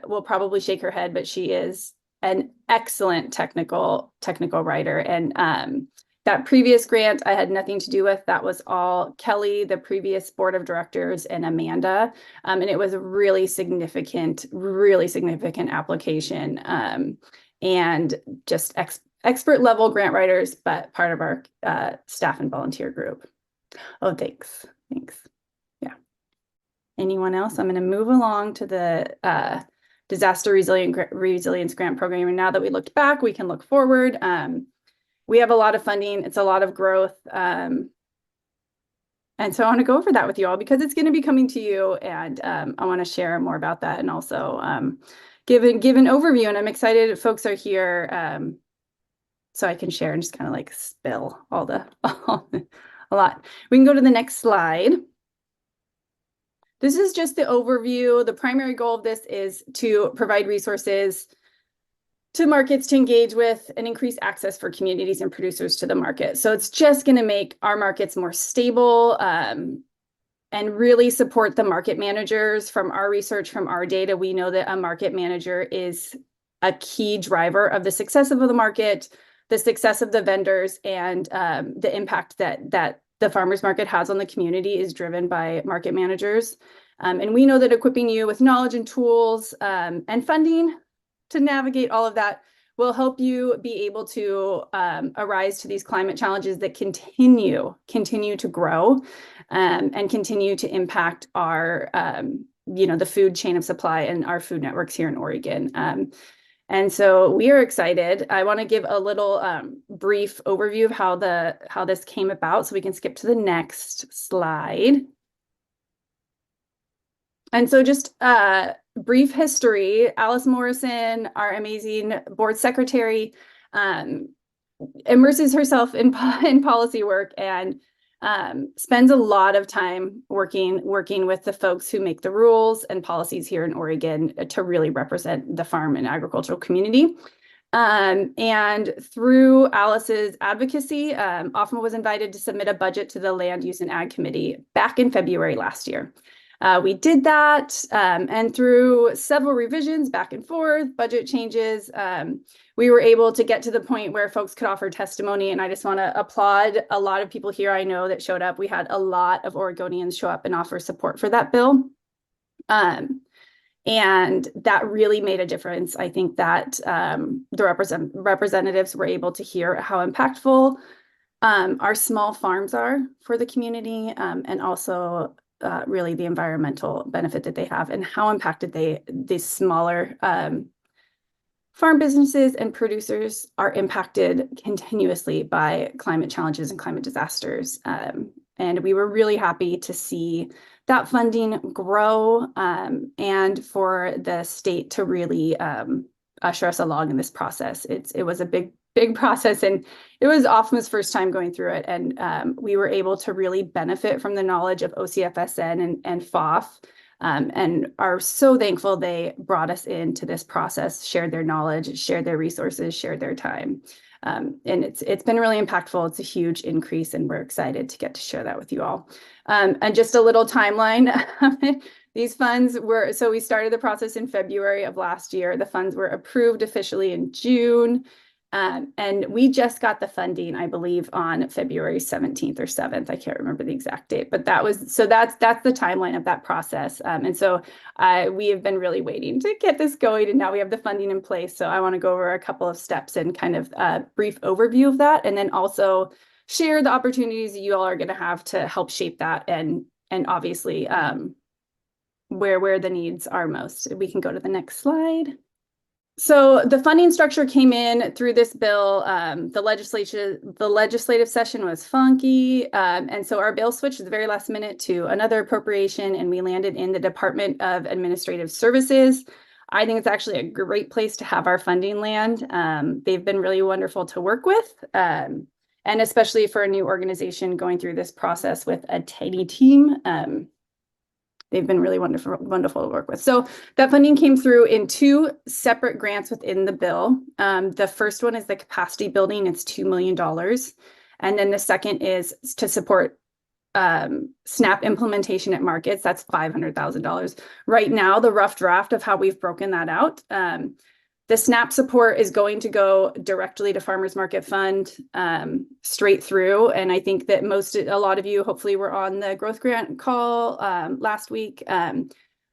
will probably shake her head, but she is an excellent technical writer. And that previous grant I had nothing to do with. That was all Kelly, the previous board of directors, and Amanda. And it was a really significant application. And just expert level grant writers, but part of our staff and volunteer group. Oh, thanks. Yeah. Anyone else? I'm going to move along to the disaster resilience grant program. And now that we looked back, we can look forward. We have a lot of funding. It's a lot of growth. And so I want to go over that with you all because it's going to be coming to you. And I want to share more about that and also give an overview. And I'm excited folks are here so I can share and just kind of like spill a lot. We can go to the next slide. This is just the overview. The primary goal of this is to provide resources to markets to engage with and increase access for communities and producers to the market. So it's just going to make our markets more stable and really support the market managers. From our research, from our data, we know that a market manager is a key driver of the success of the market, the success of the vendors, and the impact that the farmers market has on the community is driven by market managers. And we know that equipping you with knowledge and tools and funding to navigate all of that will help you be able to arise to these climate challenges that continue to grow and continue to impact our, the food chain of supply and our food networks here in Oregon. And so we are excited. I want to give a little brief overview of how this came about, so we can skip to the next slide. And so just brief history. Alice Morrison, our amazing board secretary, immerses herself in policy work and spends a lot of time working with the folks who make the rules and policies here in Oregon to really represent the farm and agricultural community. And through Alice's advocacy, OFMA was invited to submit a budget to the Land Use and Ag Committee back in February last year. We did that, and through several revisions back and forth, budget changes, we were able to get to the point where folks could offer testimony. And I just want to applaud a lot of people here I know that showed up. We had a lot of Oregonians show up and offer support for that bill. And that really made a difference. I think that the representatives were able to hear how impactful our small farms are for the community, and also really the environmental benefit that they have and how impacted these smaller farm businesses and producers are impacted continuously by climate challenges and climate disasters. And we were really happy to see that funding grow and for the state to really usher us along in this process. It was a big process, and it was OFMA's first time going through it. And we were able to really benefit from the knowledge of OCFSN and FOF, and are so thankful they brought us into this process, shared their knowledge, shared their resources, shared their time. And it's been really impactful. It's a huge increase, and we're excited to get to share that with you all. And just a little timeline. These funds so we started the process in February of last year. The funds were approved officially in June. And we just got the funding, I believe, on February 17th or 7th. I can't remember the exact date, but that's the timeline of that process. And so we have been really waiting to get this going, and now we have the funding in place. So I want to go over a couple of steps and kind of a brief overview of that, and then also share the opportunities that you all are going to have to help shape that, and obviously where the needs are most. We can go to the next slide. So the funding structure came in through this bill. The legislative session was funky. And so our bill switched at the very last minute to another appropriation, and we landed in the Department of Administrative Services. I think it's actually a great place to have our funding land. They've been really wonderful to work with. And especially for a new organization going through this process with a tiny team. they've been really wonderful to work with. So that funding came through in 2 separate grants within the bill. The first one is the capacity building. It's $2 million. And then the second is to support SNAP implementation at markets. That's $500,000. Right now, the rough draft of how we've broken that out, the SNAP support is going to go directly to Farmers Market Fund, straight through. And I think that a lot of you hopefully were on the growth grant call last week.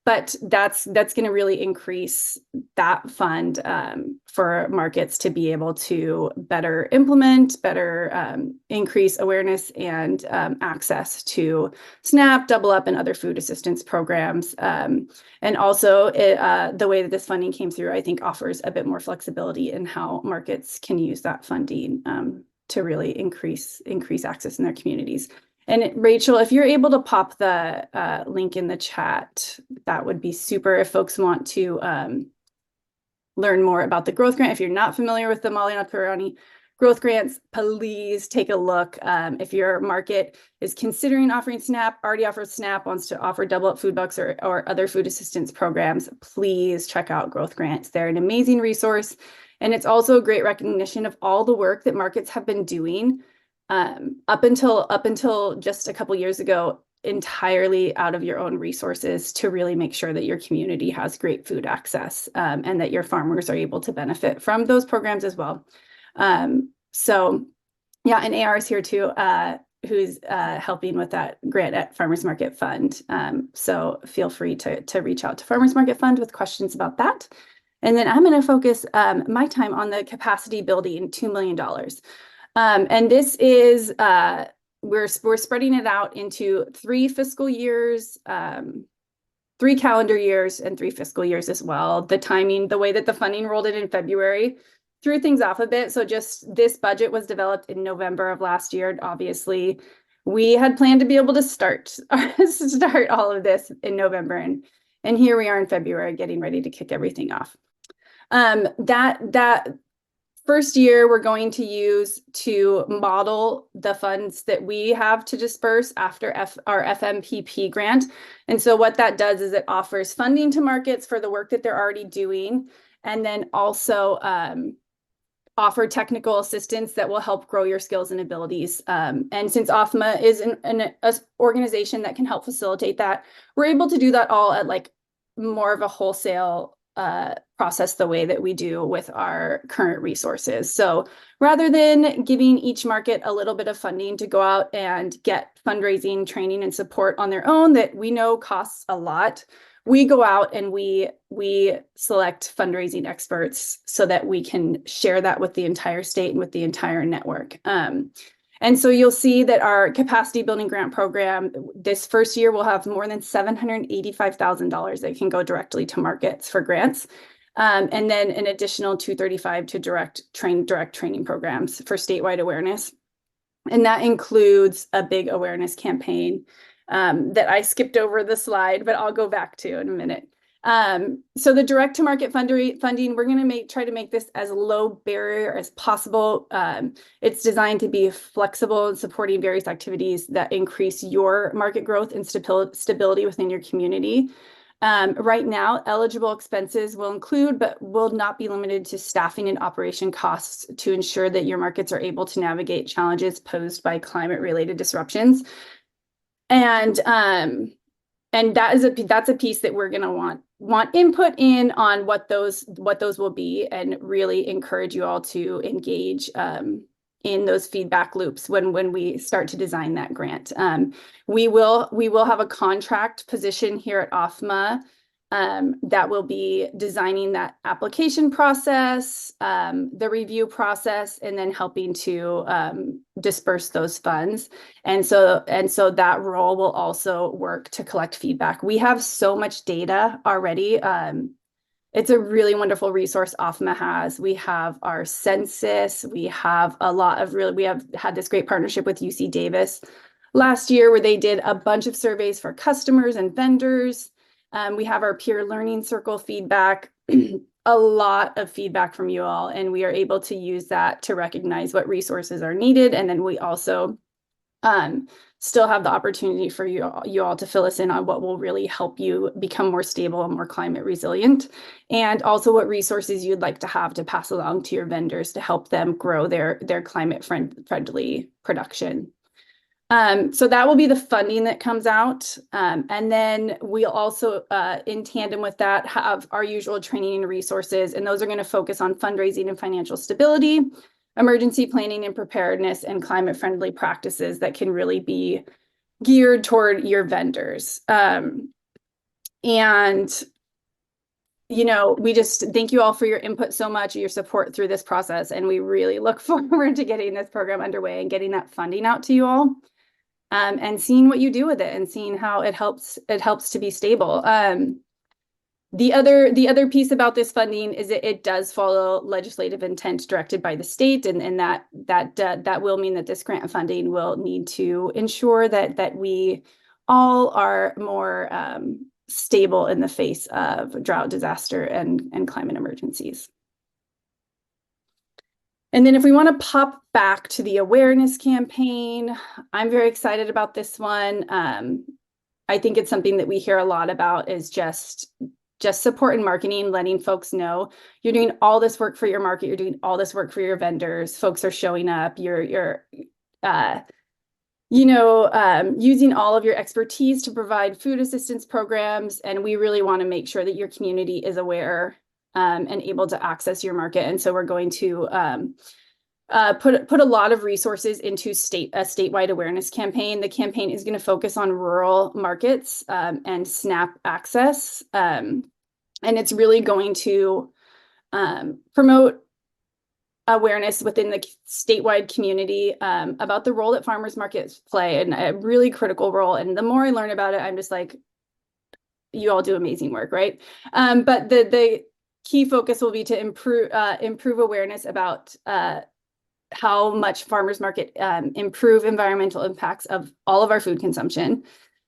But that's going to really increase that fund for markets to be able to better implement, better increase awareness and access to SNAP, Double Up, and other food assistance programs. And also the way that this funding came through, I think offers a bit more flexibility in how markets can use that funding to really increase access in their communities. And Rachel, if you're able to pop the link in the chat, that would be super if folks want to learn more about the growth grant. If you're not familiar with the Malianakarani growth grants, please take a look. If your market is considering offering SNAP, already offers SNAP, wants to offer Double Up food bucks or other food assistance programs, please check out growth grants. They're an amazing resource. And it's also a great recognition of all the work that markets have been doing up until just a couple years ago, entirely out of your own resources to really make sure that your community has great food access and that your farmers are able to benefit from those programs as well. So yeah, and AR is here too, who's helping with that grant at Farmers Market Fund. So feel free to reach out to Farmers Market Fund with questions about that. And then I'm going to focus my time on the capacity building, $2 million. And this is, we're spreading it out into 3 fiscal years, 3 calendar years, and 3 fiscal years as well. The timing, the way that the funding rolled in February, threw things off a bit. So just this budget was developed in November of last year. Obviously, we had planned to be able to start all of this in November. And here we are in February getting ready to kick everything off. That first year we're going to use to model the funds that we have to disperse after our FMPP grant. And so what that does is it offers funding to markets for the work that they're already doing, and then also offer technical assistance that will help grow your skills and abilities. And since OFMA is an organization that can help facilitate that, we're able to do that all at like more of a wholesale process the way that we do with our current resources. So rather than giving each market a little bit of funding to go out and get fundraising, training, and support on their own that we know costs a lot, we go out and we select fundraising experts so that we can share that with the entire state and with the entire network. And so you'll see that our capacity building grant program this first year will have more than $785,000 that can go directly to markets for grants. And then an additional $235,000 to direct training programs for statewide awareness. And that includes a big awareness campaign that I skipped over the slide, but I'll go back to in a minute. So the direct to market funding, we're going to try to make this as low barrier as possible. It's designed to be flexible and supporting various activities that increase your market growth and stability within your community. Right now, eligible expenses will include, but will not be limited to staffing and operation costs to ensure that your markets are able to navigate challenges posed by climate-related disruptions. And that's a piece that we're going to want input in on what those will be, and really encourage you all to engage in those feedback loops when we start to design that grant. We will have a contract position here at OFMA that will be designing that application process, the review process, and then helping to disperse those funds. And so that role will also work to collect feedback. We have so much data already. It's a really wonderful resource OFMA has. We have our census. We have we have had this great partnership with UC Davis last year where they did a bunch of surveys for customers and vendors. We have our peer learning circle feedback, a lot of feedback from you all, and we are able to use that to recognize what resources are needed. And then we also still have the opportunity for you all to fill us in on what will really help you become more stable and more climate resilient, and also what resources you'd like to have to pass along to your vendors to help them grow their climate friendly production. So that will be the funding that comes out. And then we'll also, in tandem with that, have our usual training and resources, and those are going to focus on fundraising and financial stability, emergency planning and preparedness, and climate-friendly practices that can really be geared toward your vendors. And we just thank you all for your input so much, your support through this process, and we really look forward to getting this program underway and getting that funding out to you all. And seeing what you do with it and seeing how it helps to be stable. The other piece about this funding is that it does follow legislative intent directed by the state, and that will mean that this grant funding will need to ensure that we all are more stable in the face of drought, disaster, and climate emergencies. And then if we want to pop back to the awareness campaign, I'm very excited about this one. I think it's something that we hear a lot about is just support and marketing, letting folks know you're doing all this work for your market, you're doing all this work for your vendors, folks are showing up, you're using all of your expertise to provide food assistance programs, and we really want to make sure that your community is aware and able to access your market. And so we're going to put a lot of resources into a statewide awareness campaign. The campaign is going to focus on rural markets and SNAP access. And it's really going to promote awareness within the statewide community about the role that farmers markets play, and a really critical role. And the more I learn about it, I'm just like, you all do amazing work, right? But the key focus will be to improve awareness about how much farmers market improve environmental impacts of all of our food consumption,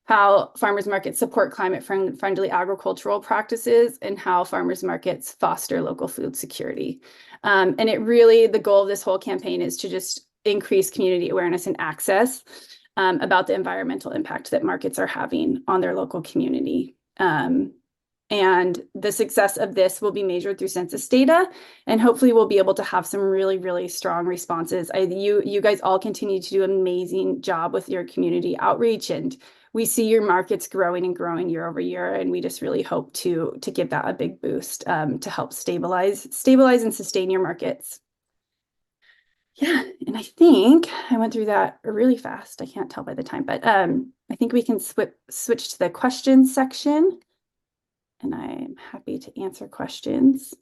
how farmers markets support climate friendly agricultural practices, and how farmers markets foster local food security. And the goal of this whole campaign is to just increase community awareness and access about the environmental impact that markets are having on their local community. And the success of this will be measured through census data, and hopefully we'll be able to have some really, really strong responses. You guys all continue to do an amazing job with your community outreach, and we see your markets growing and growing year over year, and we just really hope to give that a big boost to help stabilize and sustain your markets. Yeah, and I think I went through that really fast. I can't tell by the time, but I think we can switch to the questions section. And I'm happy to answer questions.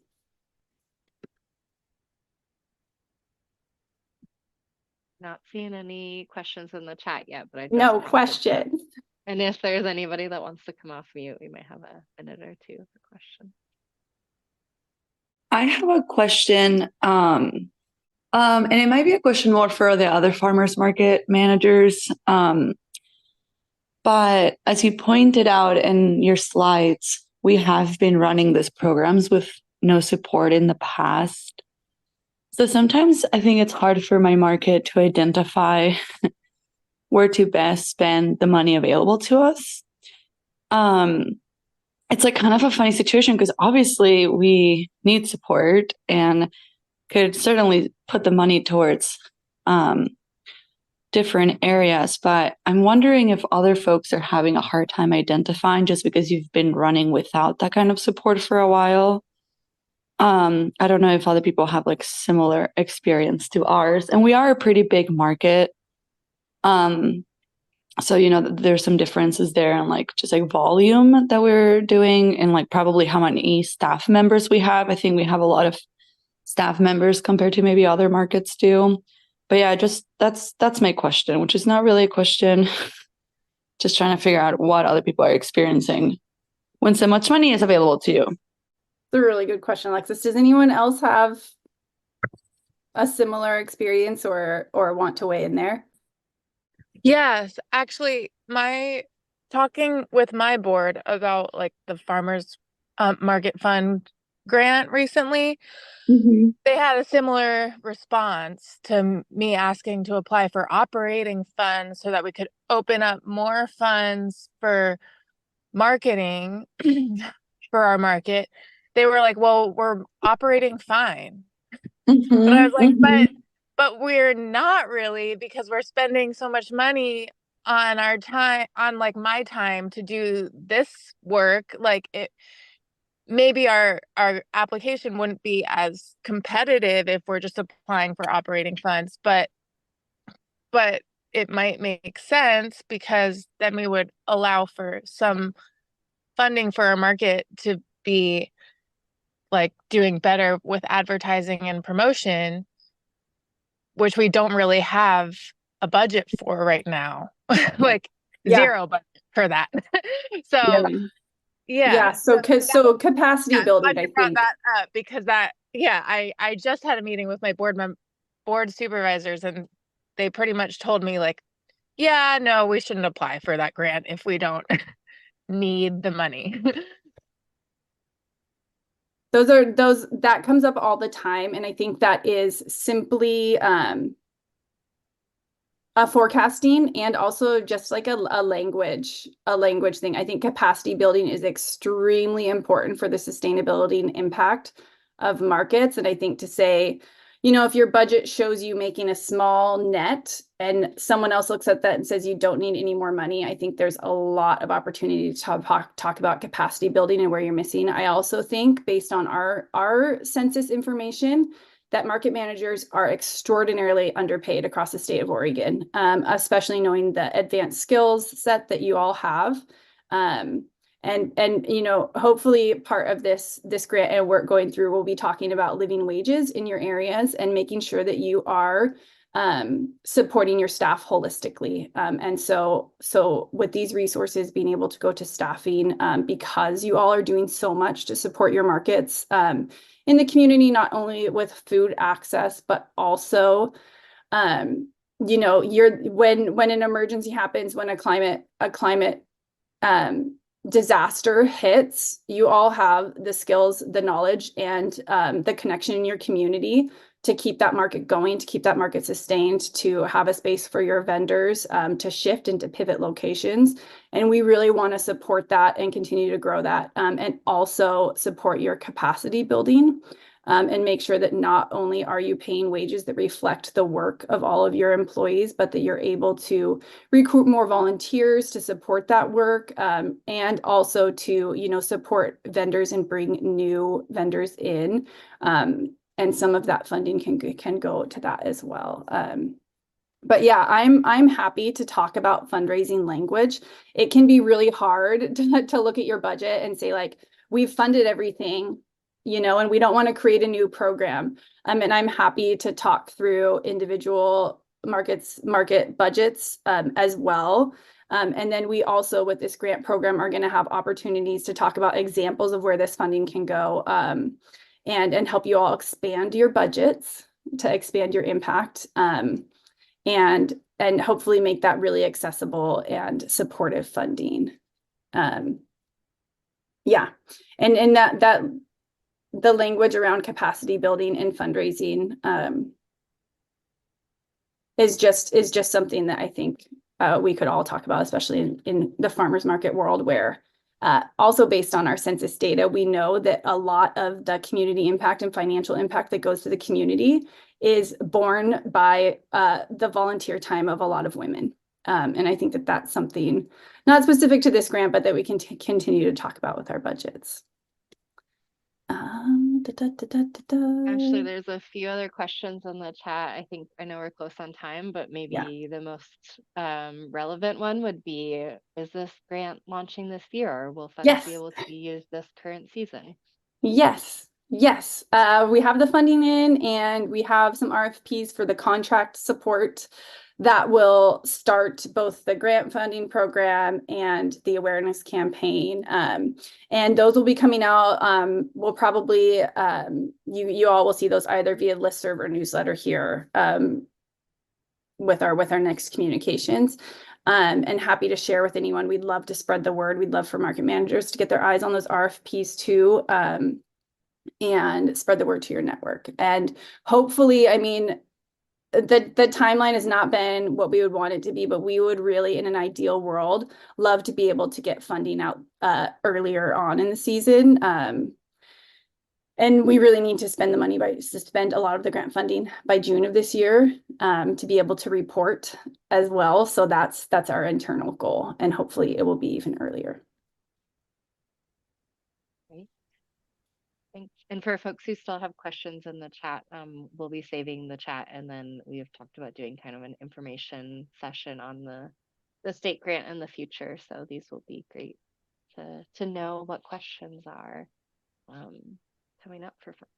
Not seeing any questions in the chat yet, but I just no questions. And if there's anybody that wants to come off mute, we might have a minute or two for questions. I have a question, and it might be a question more for the other farmers market managers. But as you pointed out in your slides, we have been running these programs with no support in the past. So sometimes I think it's hard for my market to identify where to best spend the money available to us. It's like kind of a funny situation because obviously we need support and could certainly put the money towards different areas, but I'm wondering if other folks are having a hard time identifying just because you've been running without that kind of support for a while. I don't know if other people have like similar experience to ours, and we are a pretty big market. So, there's some differences there in like just like volume that we're doing and like probably how many staff members we have. I think we have a lot of staff members compared to maybe other markets do. But yeah, just that's my question, which is not really a question. Just trying to figure out what other people are experiencing when so much money is available to you. It's a really good question, Alexis. Does anyone else have a similar experience or want to weigh in there? Yes, actually, talking with my board about like the farmers market fund grant recently. Mhm. They had a similar response to me asking to apply for operating funds so that we could open up more funds for marketing for our market. They were like, well, we're operating fine. But I was like, but we're not really, because we're spending so much money on our time, on like my time to do this work. Like it, maybe our application wouldn't be as competitive if we're just applying for operating funds, but it might make sense because then we would allow for some funding for our market to be like doing better with advertising and promotion, which we don't really have a budget for right now. Like zero budget for that. So yeah. So capacity building, I brought think. that up because I just had a meeting with my board supervisors, and they pretty much told me like, yeah, no, we shouldn't apply for that grant if we don't need the money. That comes up all the time. And I think that is simply a forecasting and also just like a language thing. I think capacity building is extremely important for the sustainability and impact of markets. And I think to say, if your budget shows you making a small net and someone else looks at that and says you don't need any more money, I think there's a lot of opportunity to talk about capacity building and where you're missing. I also think based on our census information, that market managers are extraordinarily underpaid across the state of Oregon, especially knowing the advanced skills set that you all have. And hopefully part of this grant and work going through, we'll be talking about living wages in your areas and making sure that you are supporting your staff holistically. And so with these resources, being able to go to staffing, because you all are doing so much to support your markets in the community, not only with food access, but also, when an emergency happens, when a climate disaster hits, you all have the skills, the knowledge, and the connection in your community to keep that market going, to keep that market sustained, to have a space for your vendors to shift and to pivot locations. And we really want to support that and continue to grow that, and also support your capacity building. And make sure that not only are you paying wages that reflect the work of all of your employees, but that you're able to recruit more volunteers to support that work, and also to, support vendors and bring new vendors in. And some of that funding can go to that as well. But yeah, I'm happy to talk about fundraising language. It can be really hard to look at your budget and say like, we've funded everything, and we don't want to create a new program. And I'm happy to talk through individual market budgets as well. And then we also, with this grant program, are going to have opportunities to talk about examples of where this funding can go, and help you all expand your budgets to expand your impact, and hopefully make that really accessible and supportive funding. Yeah, and that the language around capacity building and fundraising is just something that I think we could all talk about, especially in the farmers market world, where also based on our census data, we know that a lot of the community impact and financial impact that goes to the community is borne by the volunteer time of a lot of women. And I think that that's something not specific to this grant, but that we can continue to talk about with our budgets. Actually, there's a few other questions in the chat. I know we're close on time, but maybe the most relevant one would be, is this grant launching this year, or will funds be able to be used this current season? Yes. We have the funding in, and we have some RFPs for the contract support that will start both the grant funding program and the awareness campaign. And those will be coming out. We'll probably, you all will see those either via listserv or newsletter here with our next communications. And happy to share with anyone. We'd love to spread the word. We'd love for market managers to get their eyes on those RFPs too. and spread the word to your network. And hopefully, I mean, the timeline has not been what we would want it to be, but we would really, in an ideal world, love to be able to get funding out earlier on in the season. And we really need to spend the money to spend a lot of the grant funding by June of this year to be able to report as well. So that's our internal goal, and hopefully it will be even earlier. Thanks. And for folks who still have questions in the chat, we'll be saving the chat, and then we have talked about doing kind of an information session on the state grant in the future. So these will be great to know what questions are coming up for folks.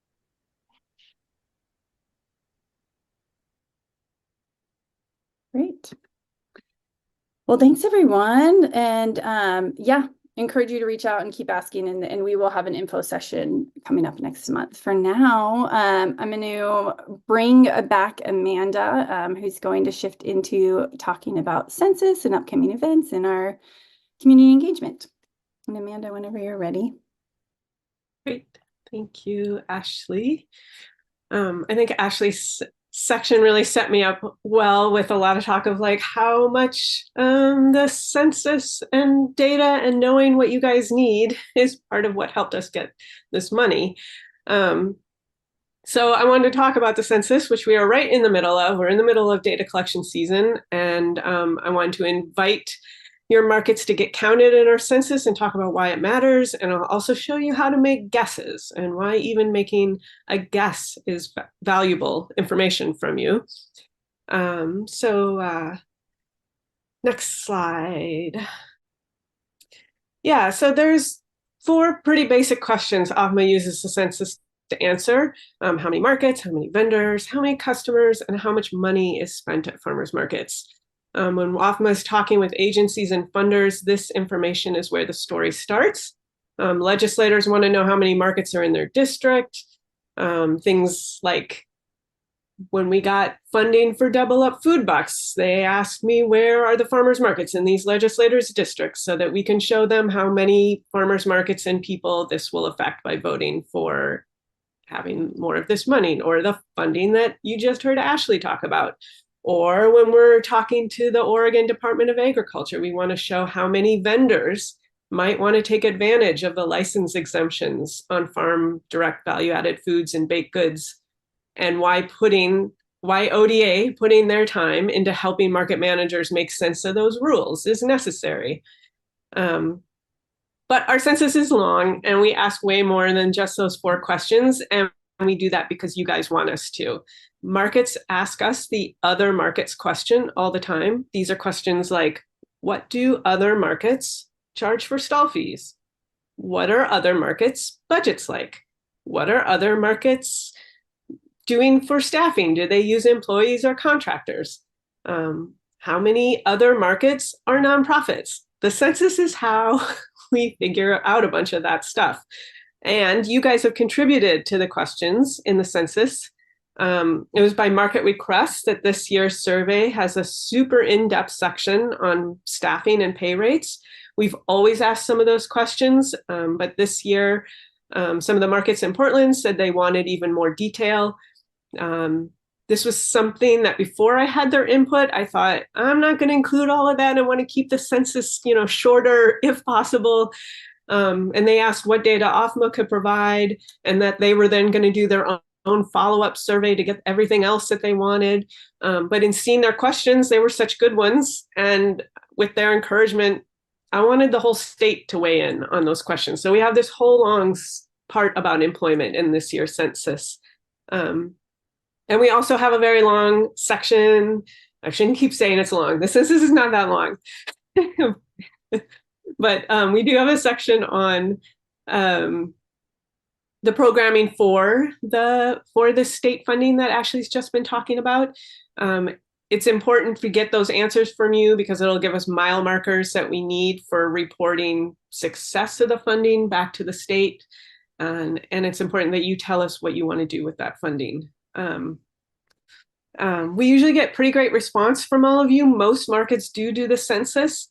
Great. Well, thanks everyone. And yeah, encourage you to reach out and keep asking, and we will have an info session coming up next month. For now, I'm going to bring back Amanda, who's going to shift into talking about census and upcoming events in our community engagement. And Amanda, whenever you're ready. Great. Thank you, Ashley. I think Ashley's section really set me up well with a lot of talk of like how much the census and data and knowing what you guys need is part of what helped us get this money. So I wanted to talk about the census, which we are right in the middle of. We're in the middle of data collection season, and I wanted to invite your markets to get counted in our census and talk about why it matters. And I'll also show you how to make guesses and why even making a guess is valuable information from you. Next slide. Yeah, so there's 4 pretty basic questions OFMA uses the census to answer. How many markets, how many vendors, how many customers, and how much money is spent at farmers markets. When OFMA is talking with agencies and funders, this information is where the story starts. Legislators want to know how many markets are in their district. Things like when we got funding for Double Up Food Bucks, they asked me, where are the farmers markets in these legislators' districts, so that we can show them how many farmers markets and people this will affect by voting for having more of this money, or the funding that you just heard Ashley talk about. Or when we're talking to the Oregon Department of Agriculture, we want to show how many vendors might want to take advantage of the license exemptions on farm direct value-added foods and baked goods, and why ODA putting their time into helping market managers make sense of those rules is necessary. But our census is long, and we ask way more than just those 4 questions, and we do that because you guys want us to. Markets ask us the other markets question all the time. These are questions like, what do other markets charge for stall fees? What are other markets' budgets like? What are other markets doing for staffing? Do they use employees or contractors? How many other markets are nonprofits? The census is how we figure out a bunch of that stuff. And you guys have contributed to the questions in the census. It was by market request that this year's survey has a super in-depth section on staffing and pay rates. We've always asked some of those questions, but this year, some of the markets in Portland said they wanted even more detail. This was something that before I had their input, I thought, I'm not going to include all of that. I want to keep the census, shorter if possible. And they asked what data OFMA could provide, and that they were then going to do their own follow-up survey to get everything else that they wanted. But in seeing their questions, they were such good ones. And with their encouragement, I wanted the whole state to weigh in on those questions. So we have this whole long part about employment in this year's census. And we also have a very long section. I shouldn't keep saying it's long. The census is not that long. But we do have a section on the programming for the state funding that Ashley's just been talking about. It's important to get those answers from you because it'll give us mile markers that we need for reporting success of the funding back to the state. And it's important that you tell us what you want to do with that funding. We usually get pretty great response from all of you. Most markets do the census.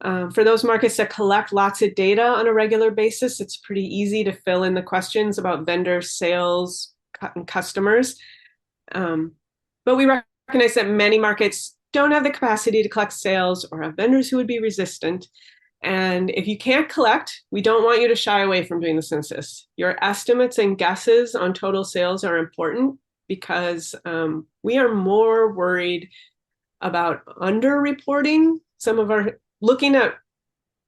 For those markets that collect lots of data on a regular basis, it's pretty easy to fill in the questions about vendor sales and customers. But we recognize that many markets don't have the capacity to collect sales or have vendors who would be resistant. And if you can't collect, we don't want you to shy away from doing the census. Your estimates and guesses on total sales are important because we are more worried about underreporting. Looking at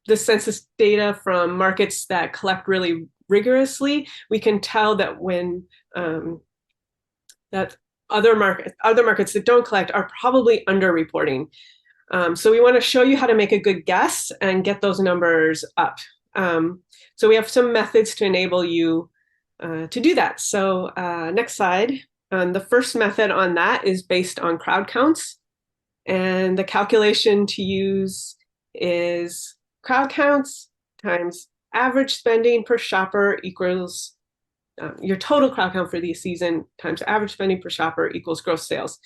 the census data from markets that collect really rigorously, we can tell that when that other markets that don't collect are probably underreporting. So we want to show you how to make a good guess and get those numbers up. So we have some methods to enable you to do that. So next slide. The first method on that is based on crowd counts. And the calculation to use is crowd counts times average spending per shopper equals your total crowd count for the season times average spending per shopper equals gross sales.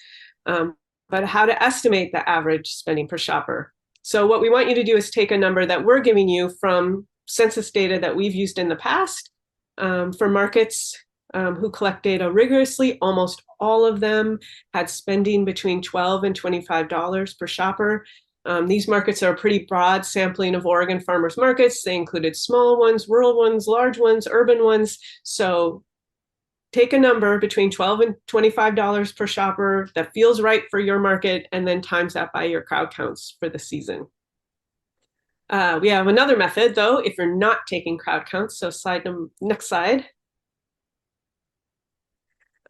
But how to estimate the average spending per shopper. So what we want you to do is take a number that we're giving you from census data that we've used in the past for markets who collect data rigorously. Almost all of them had spending between $12 and $25 per shopper. These markets are a pretty broad sampling of Oregon farmers markets. They included small ones, rural ones, large ones, urban ones. So take a number between $12 and $25 per shopper that feels right for your market, and then times that by your crowd counts for the season. We have another method, though, if you're not taking crowd counts. So next slide.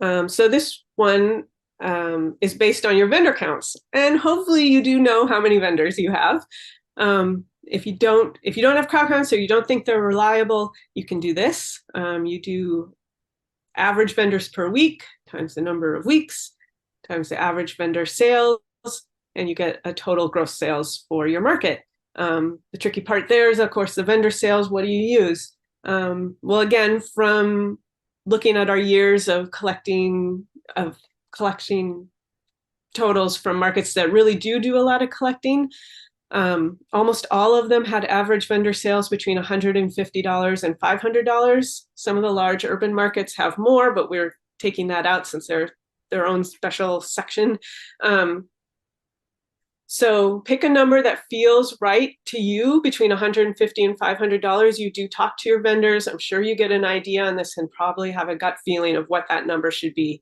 So this one is based on your vendor counts, and hopefully you do know how many vendors you have. If you don't have crowd counts or you don't think they're reliable, you can do this. You do average vendors per week times the number of weeks times the average vendor sales, and you get a total gross sales for your market. The tricky part there is, of course, the vendor sales. What do you use? Well, again, from looking at our years of collecting totals from markets that really do a lot of collecting, almost all of them had average vendor sales between $150 and $500. Some of the large urban markets have more, but we're taking that out since they're their own special section. So pick a number that feels right to you between $150 and $500. You do talk to your vendors. I'm sure you get an idea on this and probably have a gut feeling of what that number should be.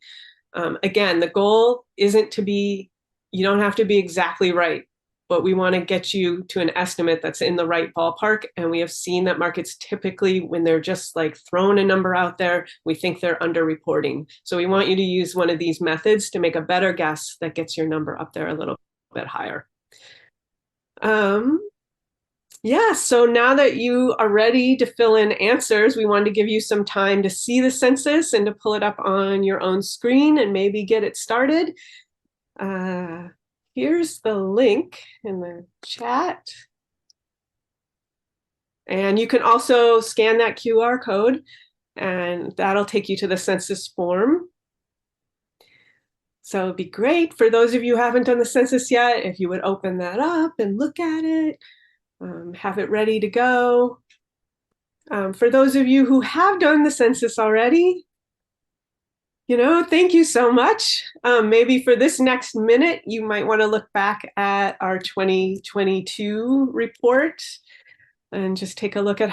Again, the goal isn't to be, you don't have to be exactly right, but we want to get you to an estimate that's in the right ballpark. And we have seen that markets typically, when they're just like throwing a number out there, we think they're underreporting. So we want you to use one of these methods to make a better guess that gets your number up there a little bit higher. Yeah, so now that you are ready to fill in answers, we wanted to give you some time to see the census and to pull it up on your own screen and maybe get it started. Here's the link in the chat. And you can also scan that QR code, and that'll take you to the census form. So it'd be great for those of you who haven't done the census yet, if you would open that up and look at it, have it ready to go. For those of you who have done the census already, thank you so much. Maybe for this next minute, you might want to look back at our 2022 report and just take a look at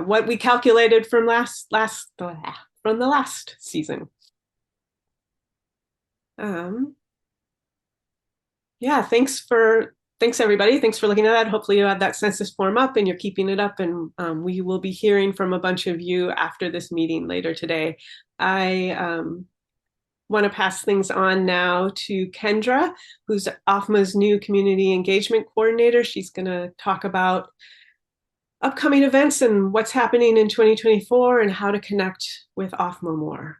what we calculated from the last season. Yeah, thanks everybody. Thanks for looking at that. Hopefully you have that census form up and you're keeping it up, and we will be hearing from a bunch of you after this meeting later today. I want to pass things on now to Kendra, who's OFMA's new community engagement coordinator. She's going to talk about upcoming events and what's happening in 2024 and how to connect with OFMA more.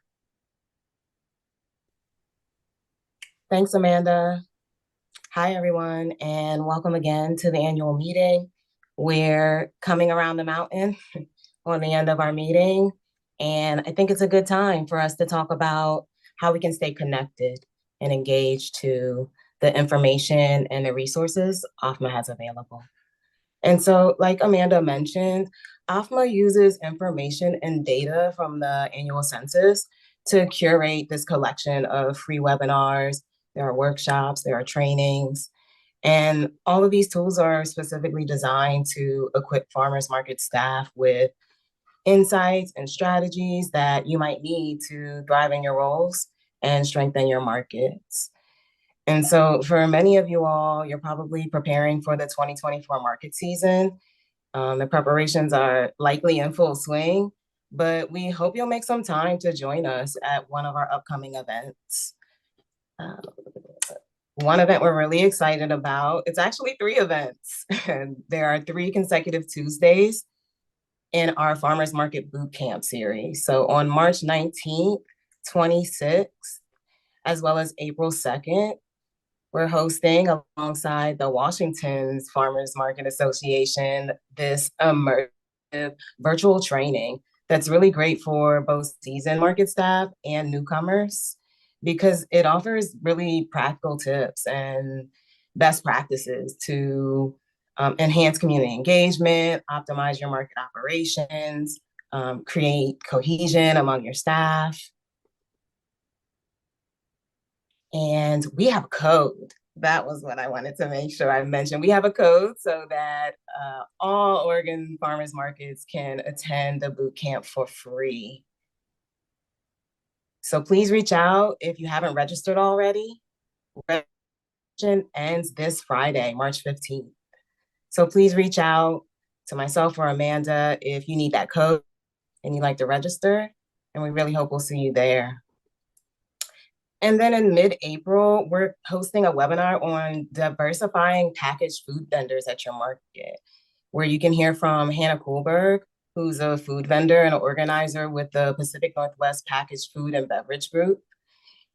Thanks, Amanda. Hi, everyone, and welcome again to the annual meeting. We're coming around the mountain on the end of our meeting, and I think it's a good time for us to talk about how we can stay connected and engaged to the information and the resources OFMA has available. And so, like Amanda mentioned, OFMA uses information and data from the annual census to curate this collection of free webinars. There are workshops, there are trainings, and all of these tools are specifically designed to equip farmers market staff with insights and strategies that you might need to thrive in your roles and strengthen your markets. And so for many of you all, you're probably preparing for the 2024 market season. The preparations are likely in full swing, but we hope you'll make some time to join us at one of our upcoming events. One event we're really excited about, it's actually 3 events. There are 3 consecutive Tuesdays in our Farmers Market Boot Camp series. So on March 19th, 26th, as well as April 2nd, we're hosting alongside the Washington's Farmers Market Association this immersive virtual training that's really great for both seasoned market staff and newcomers because it offers really practical tips and best practices to enhance community engagement, optimize your market operations, create cohesion among your staff. And we have a code. That was what I wanted to make sure I mentioned. We have a code so that all Oregon farmers markets can attend the boot camp for free. So please reach out if you haven't registered already. Registration ends this Friday, March 15th. So please reach out to myself or Amanda if you need that code and you'd like to register. And we really hope we'll see you there. And then in mid-April, we're hosting a webinar on diversifying packaged food vendors at your market, where you can hear from Hannah Kohlberg, who's a food vendor and an organizer with the Pacific Northwest Packaged Food and Beverage Group.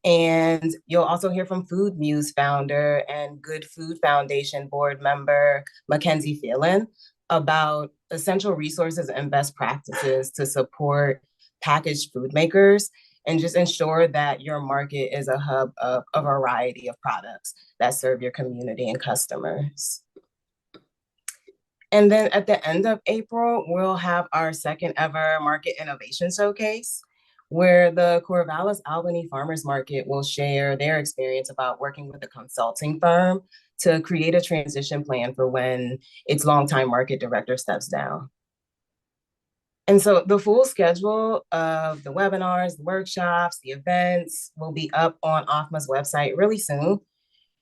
And you'll also hear from Food Muse founder and Good Food Foundation board member, Mackenzie Phelan, about essential resources and best practices to support packaged food makers and just ensure that your market is a hub of a variety of products that serve your community and customers. And then at the end of April, we'll have our second ever Market Innovation Showcase, where the Corvallis Albany Farmers Market will share their experience about working with a consulting firm to create a transition plan for when its longtime market director steps down. And so the full schedule of the webinars, the workshops, the events will be up on OFMA's website really soon.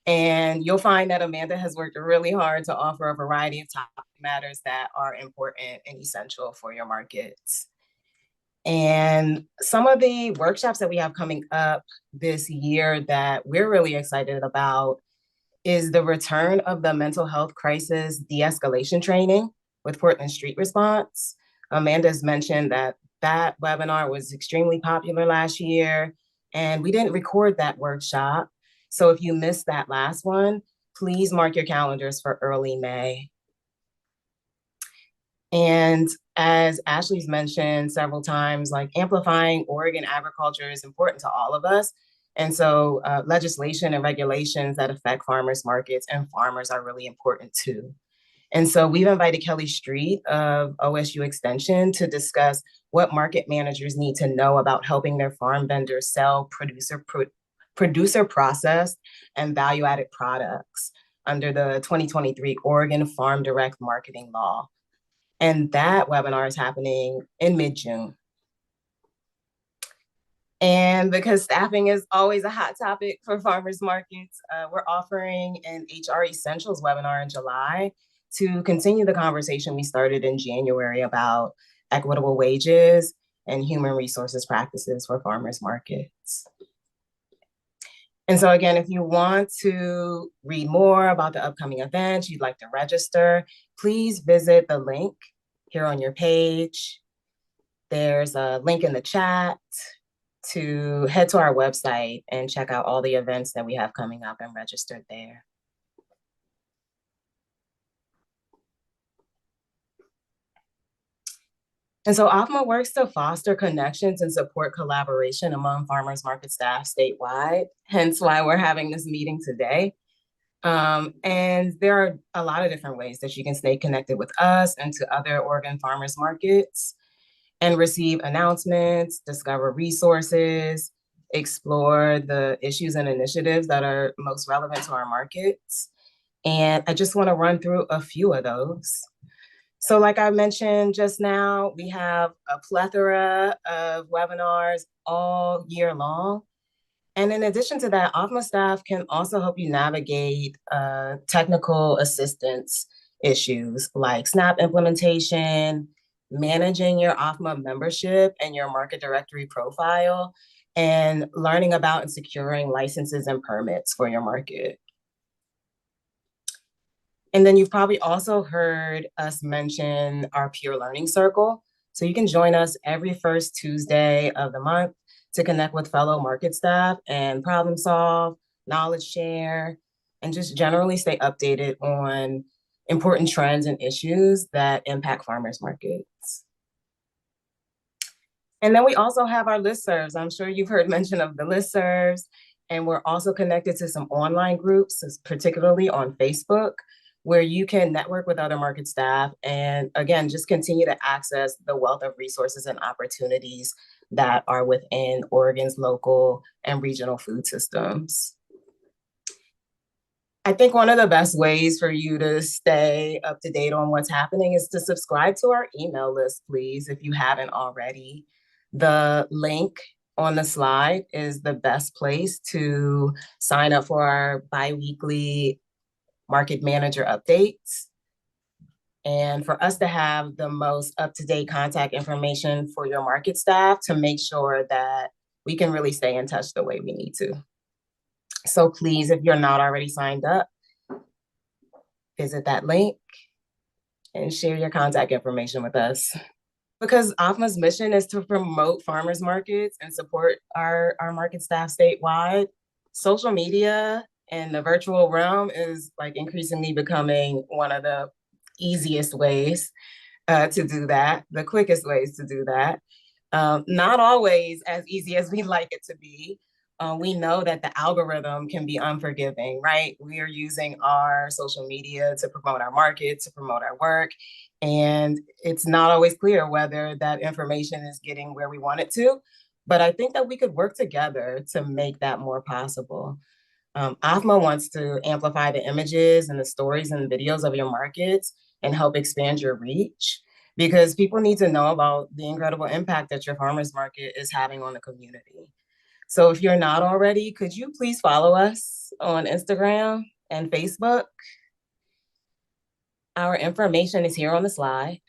And you'll find that Amanda has worked really hard to offer a variety of topic matters that are important and essential for your markets. And some of the workshops that we have coming up this year that we're really excited about is the return of the mental health crisis de-escalation training with Portland Street Response. Amanda's mentioned that that webinar was extremely popular last year, and we didn't record that workshop. So if you missed that last one, please mark your calendars for early May. And as Ashley's mentioned several times, like amplifying Oregon agriculture is important to all of us. And so legislation and regulations that affect farmers markets and farmers are really important too. And so we've invited Kelly Street of OSU Extension to discuss what market managers need to know about helping their farm vendors sell producer processed and value-added products under the 2023 Oregon Farm Direct Marketing Law. And that webinar is happening in mid-June. And because staffing is always a hot topic for farmers markets, we're offering an HR Essentials webinar in July to continue the conversation we started in January about equitable wages and human resources practices for farmers markets. And so again, if you want to read more about the upcoming events, you'd like to register, please visit the link here on your page. There's a link in the chat to head to our website and check out all the events that we have coming up and register there. And so OFMA works to foster connections and support collaboration among farmers market staff statewide, hence why we're having this meeting today. And there are a lot of different ways that you can stay connected with us and to other Oregon farmers markets and receive announcements, discover resources, explore the issues and initiatives that are most relevant to our markets. And I just want to run through a few of those. So like I mentioned just now, we have a plethora of webinars all year long. And in addition to that, OFMA staff can also help you navigate technical assistance issues like SNAP implementation, managing your OFMA membership and your market directory profile, and learning about and securing licenses and permits for your market. And then you've probably also heard us mention our peer learning circle. So you can join us every first Tuesday of the month to connect with fellow market staff and problem solve, knowledge share, and just generally stay updated on important trends and issues that impact farmers markets. And then we also have our listservs. I'm sure you've heard mention of the listservs, and we're also connected to some online groups, particularly on Facebook, where you can network with other market staff and again, just continue to access the wealth of resources and opportunities that are within Oregon's local and regional food systems. I think one of the best ways for you to stay up to date on what's happening is to subscribe to our email list, please, if you haven't already. The link on the slide is the best place to sign up for our bi-weekly market manager updates. And for us to have the most up-to-date contact information for your market staff to make sure that we can really stay in touch the way we need to. So please, if you're not already signed up, visit that link and share your contact information with us. Because OFMA's mission is to promote farmers markets and support our market staff statewide, social media and the virtual realm is like increasingly becoming one of the easiest ways to do that, the quickest ways to do that. Not always as easy as we'd like it to be. We know that the algorithm can be unforgiving, right? We are using our social media to promote our market, to promote our work, and it's not always clear whether that information is getting where we want it to. But I think that we could work together to make that more possible. OFMA wants to amplify the images and the stories and videos of your markets and help expand your reach because people need to know about the incredible impact that your farmers market is having on the community. So if you're not already, could you please follow us on Instagram and Facebook? Our information is here on the slide.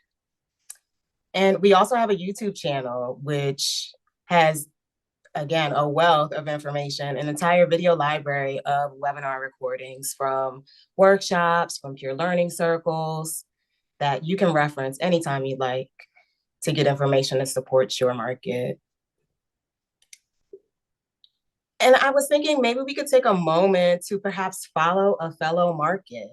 And we also have a YouTube channel, which has, again, a wealth of information, an entire video library of webinar recordings from workshops, from peer learning circles that you can reference anytime you'd like to get information that supports your market. And I was thinking maybe we could take a moment to perhaps follow a fellow market.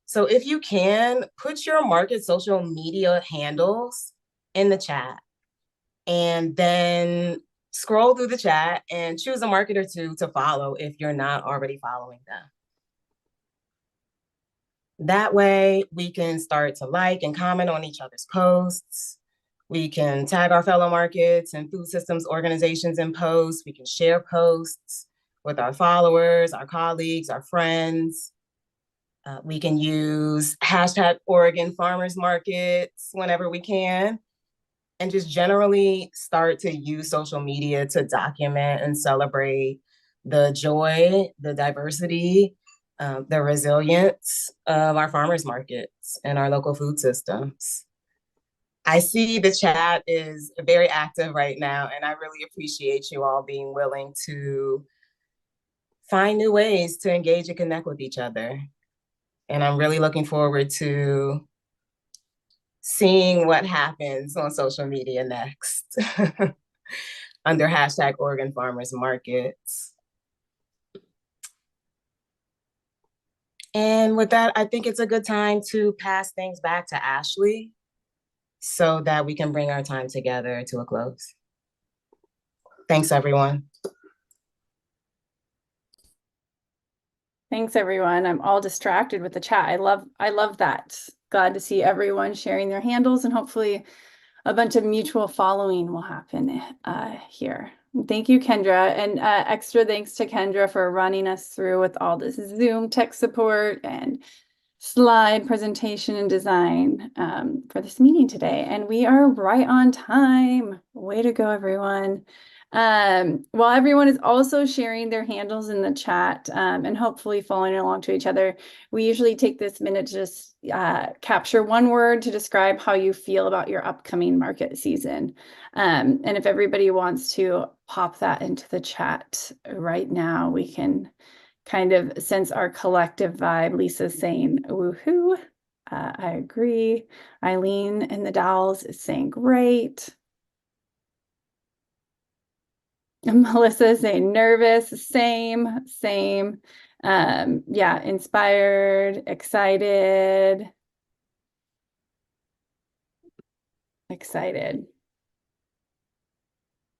So if you can, put your market social media handles in the chat and then scroll through the chat and choose a market or two to follow if you're not already following them. That way we can start to like and comment on each other's posts. We can tag our fellow markets and food systems organizations in posts. We can share posts with our followers, our colleagues, our friends. We can use hashtag Oregon Farmers Markets whenever we can, and just generally start to use social media to document and celebrate the joy, the diversity, the resilience of our farmers markets and our local food systems. I see the chat is very active right now, and I really appreciate you all being willing to find new ways to engage and connect with each other. And I'm really looking forward to seeing what happens on social media next under hashtag Oregon Farmers Markets. And with that, I think it's a good time to pass things back to Ashley so that we can bring our time together to a close. Thanks, everyone. Thanks, everyone. I'm all distracted with the chat. I love that. Glad to see everyone sharing their handles, and hopefully a bunch of mutual following will happen here. Thank you, Kendra, and extra thanks to Kendra for running us through with all this Zoom tech support and slide presentation and design for this meeting today. And we are right on time. Way to go, everyone. While everyone is also sharing their handles in the chat and hopefully following along to each other, we usually take this minute to just capture one word to describe how you feel about your upcoming market season. And if everybody wants to pop that into the chat right now, we can kind of sense our collective vibe. Lisa's saying, woohoo. I agree. Eileen in the Dowels is saying great. Melissa saying nervous, same. Yeah, inspired, excited.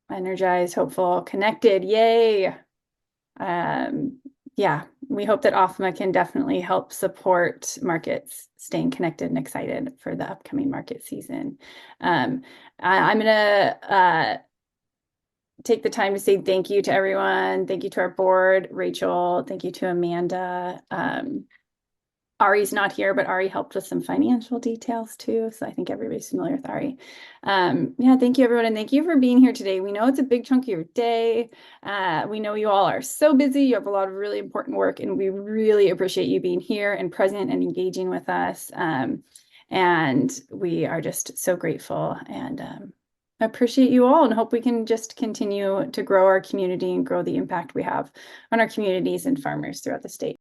Energized, hopeful, connected, yay. Yeah, we hope that OFMA can definitely help support markets staying connected and excited for the upcoming market season. I'm gonna take the time to say thank you to everyone. Thank you to our board, Rachel. Thank you to Amanda. Ari's not here, but Ari helped with some financial details too. So I think everybody's familiar with Ari. Yeah, thank you, everyone. And thank you for being here today. We know it's a big chunk of your day. We know you all are so busy. You have a lot of really important work, and we really appreciate you being here and present and engaging with us. And we are just so grateful and appreciate you all, and hope we can just continue to grow our community and grow the impact we have on our communities and farmers throughout the state.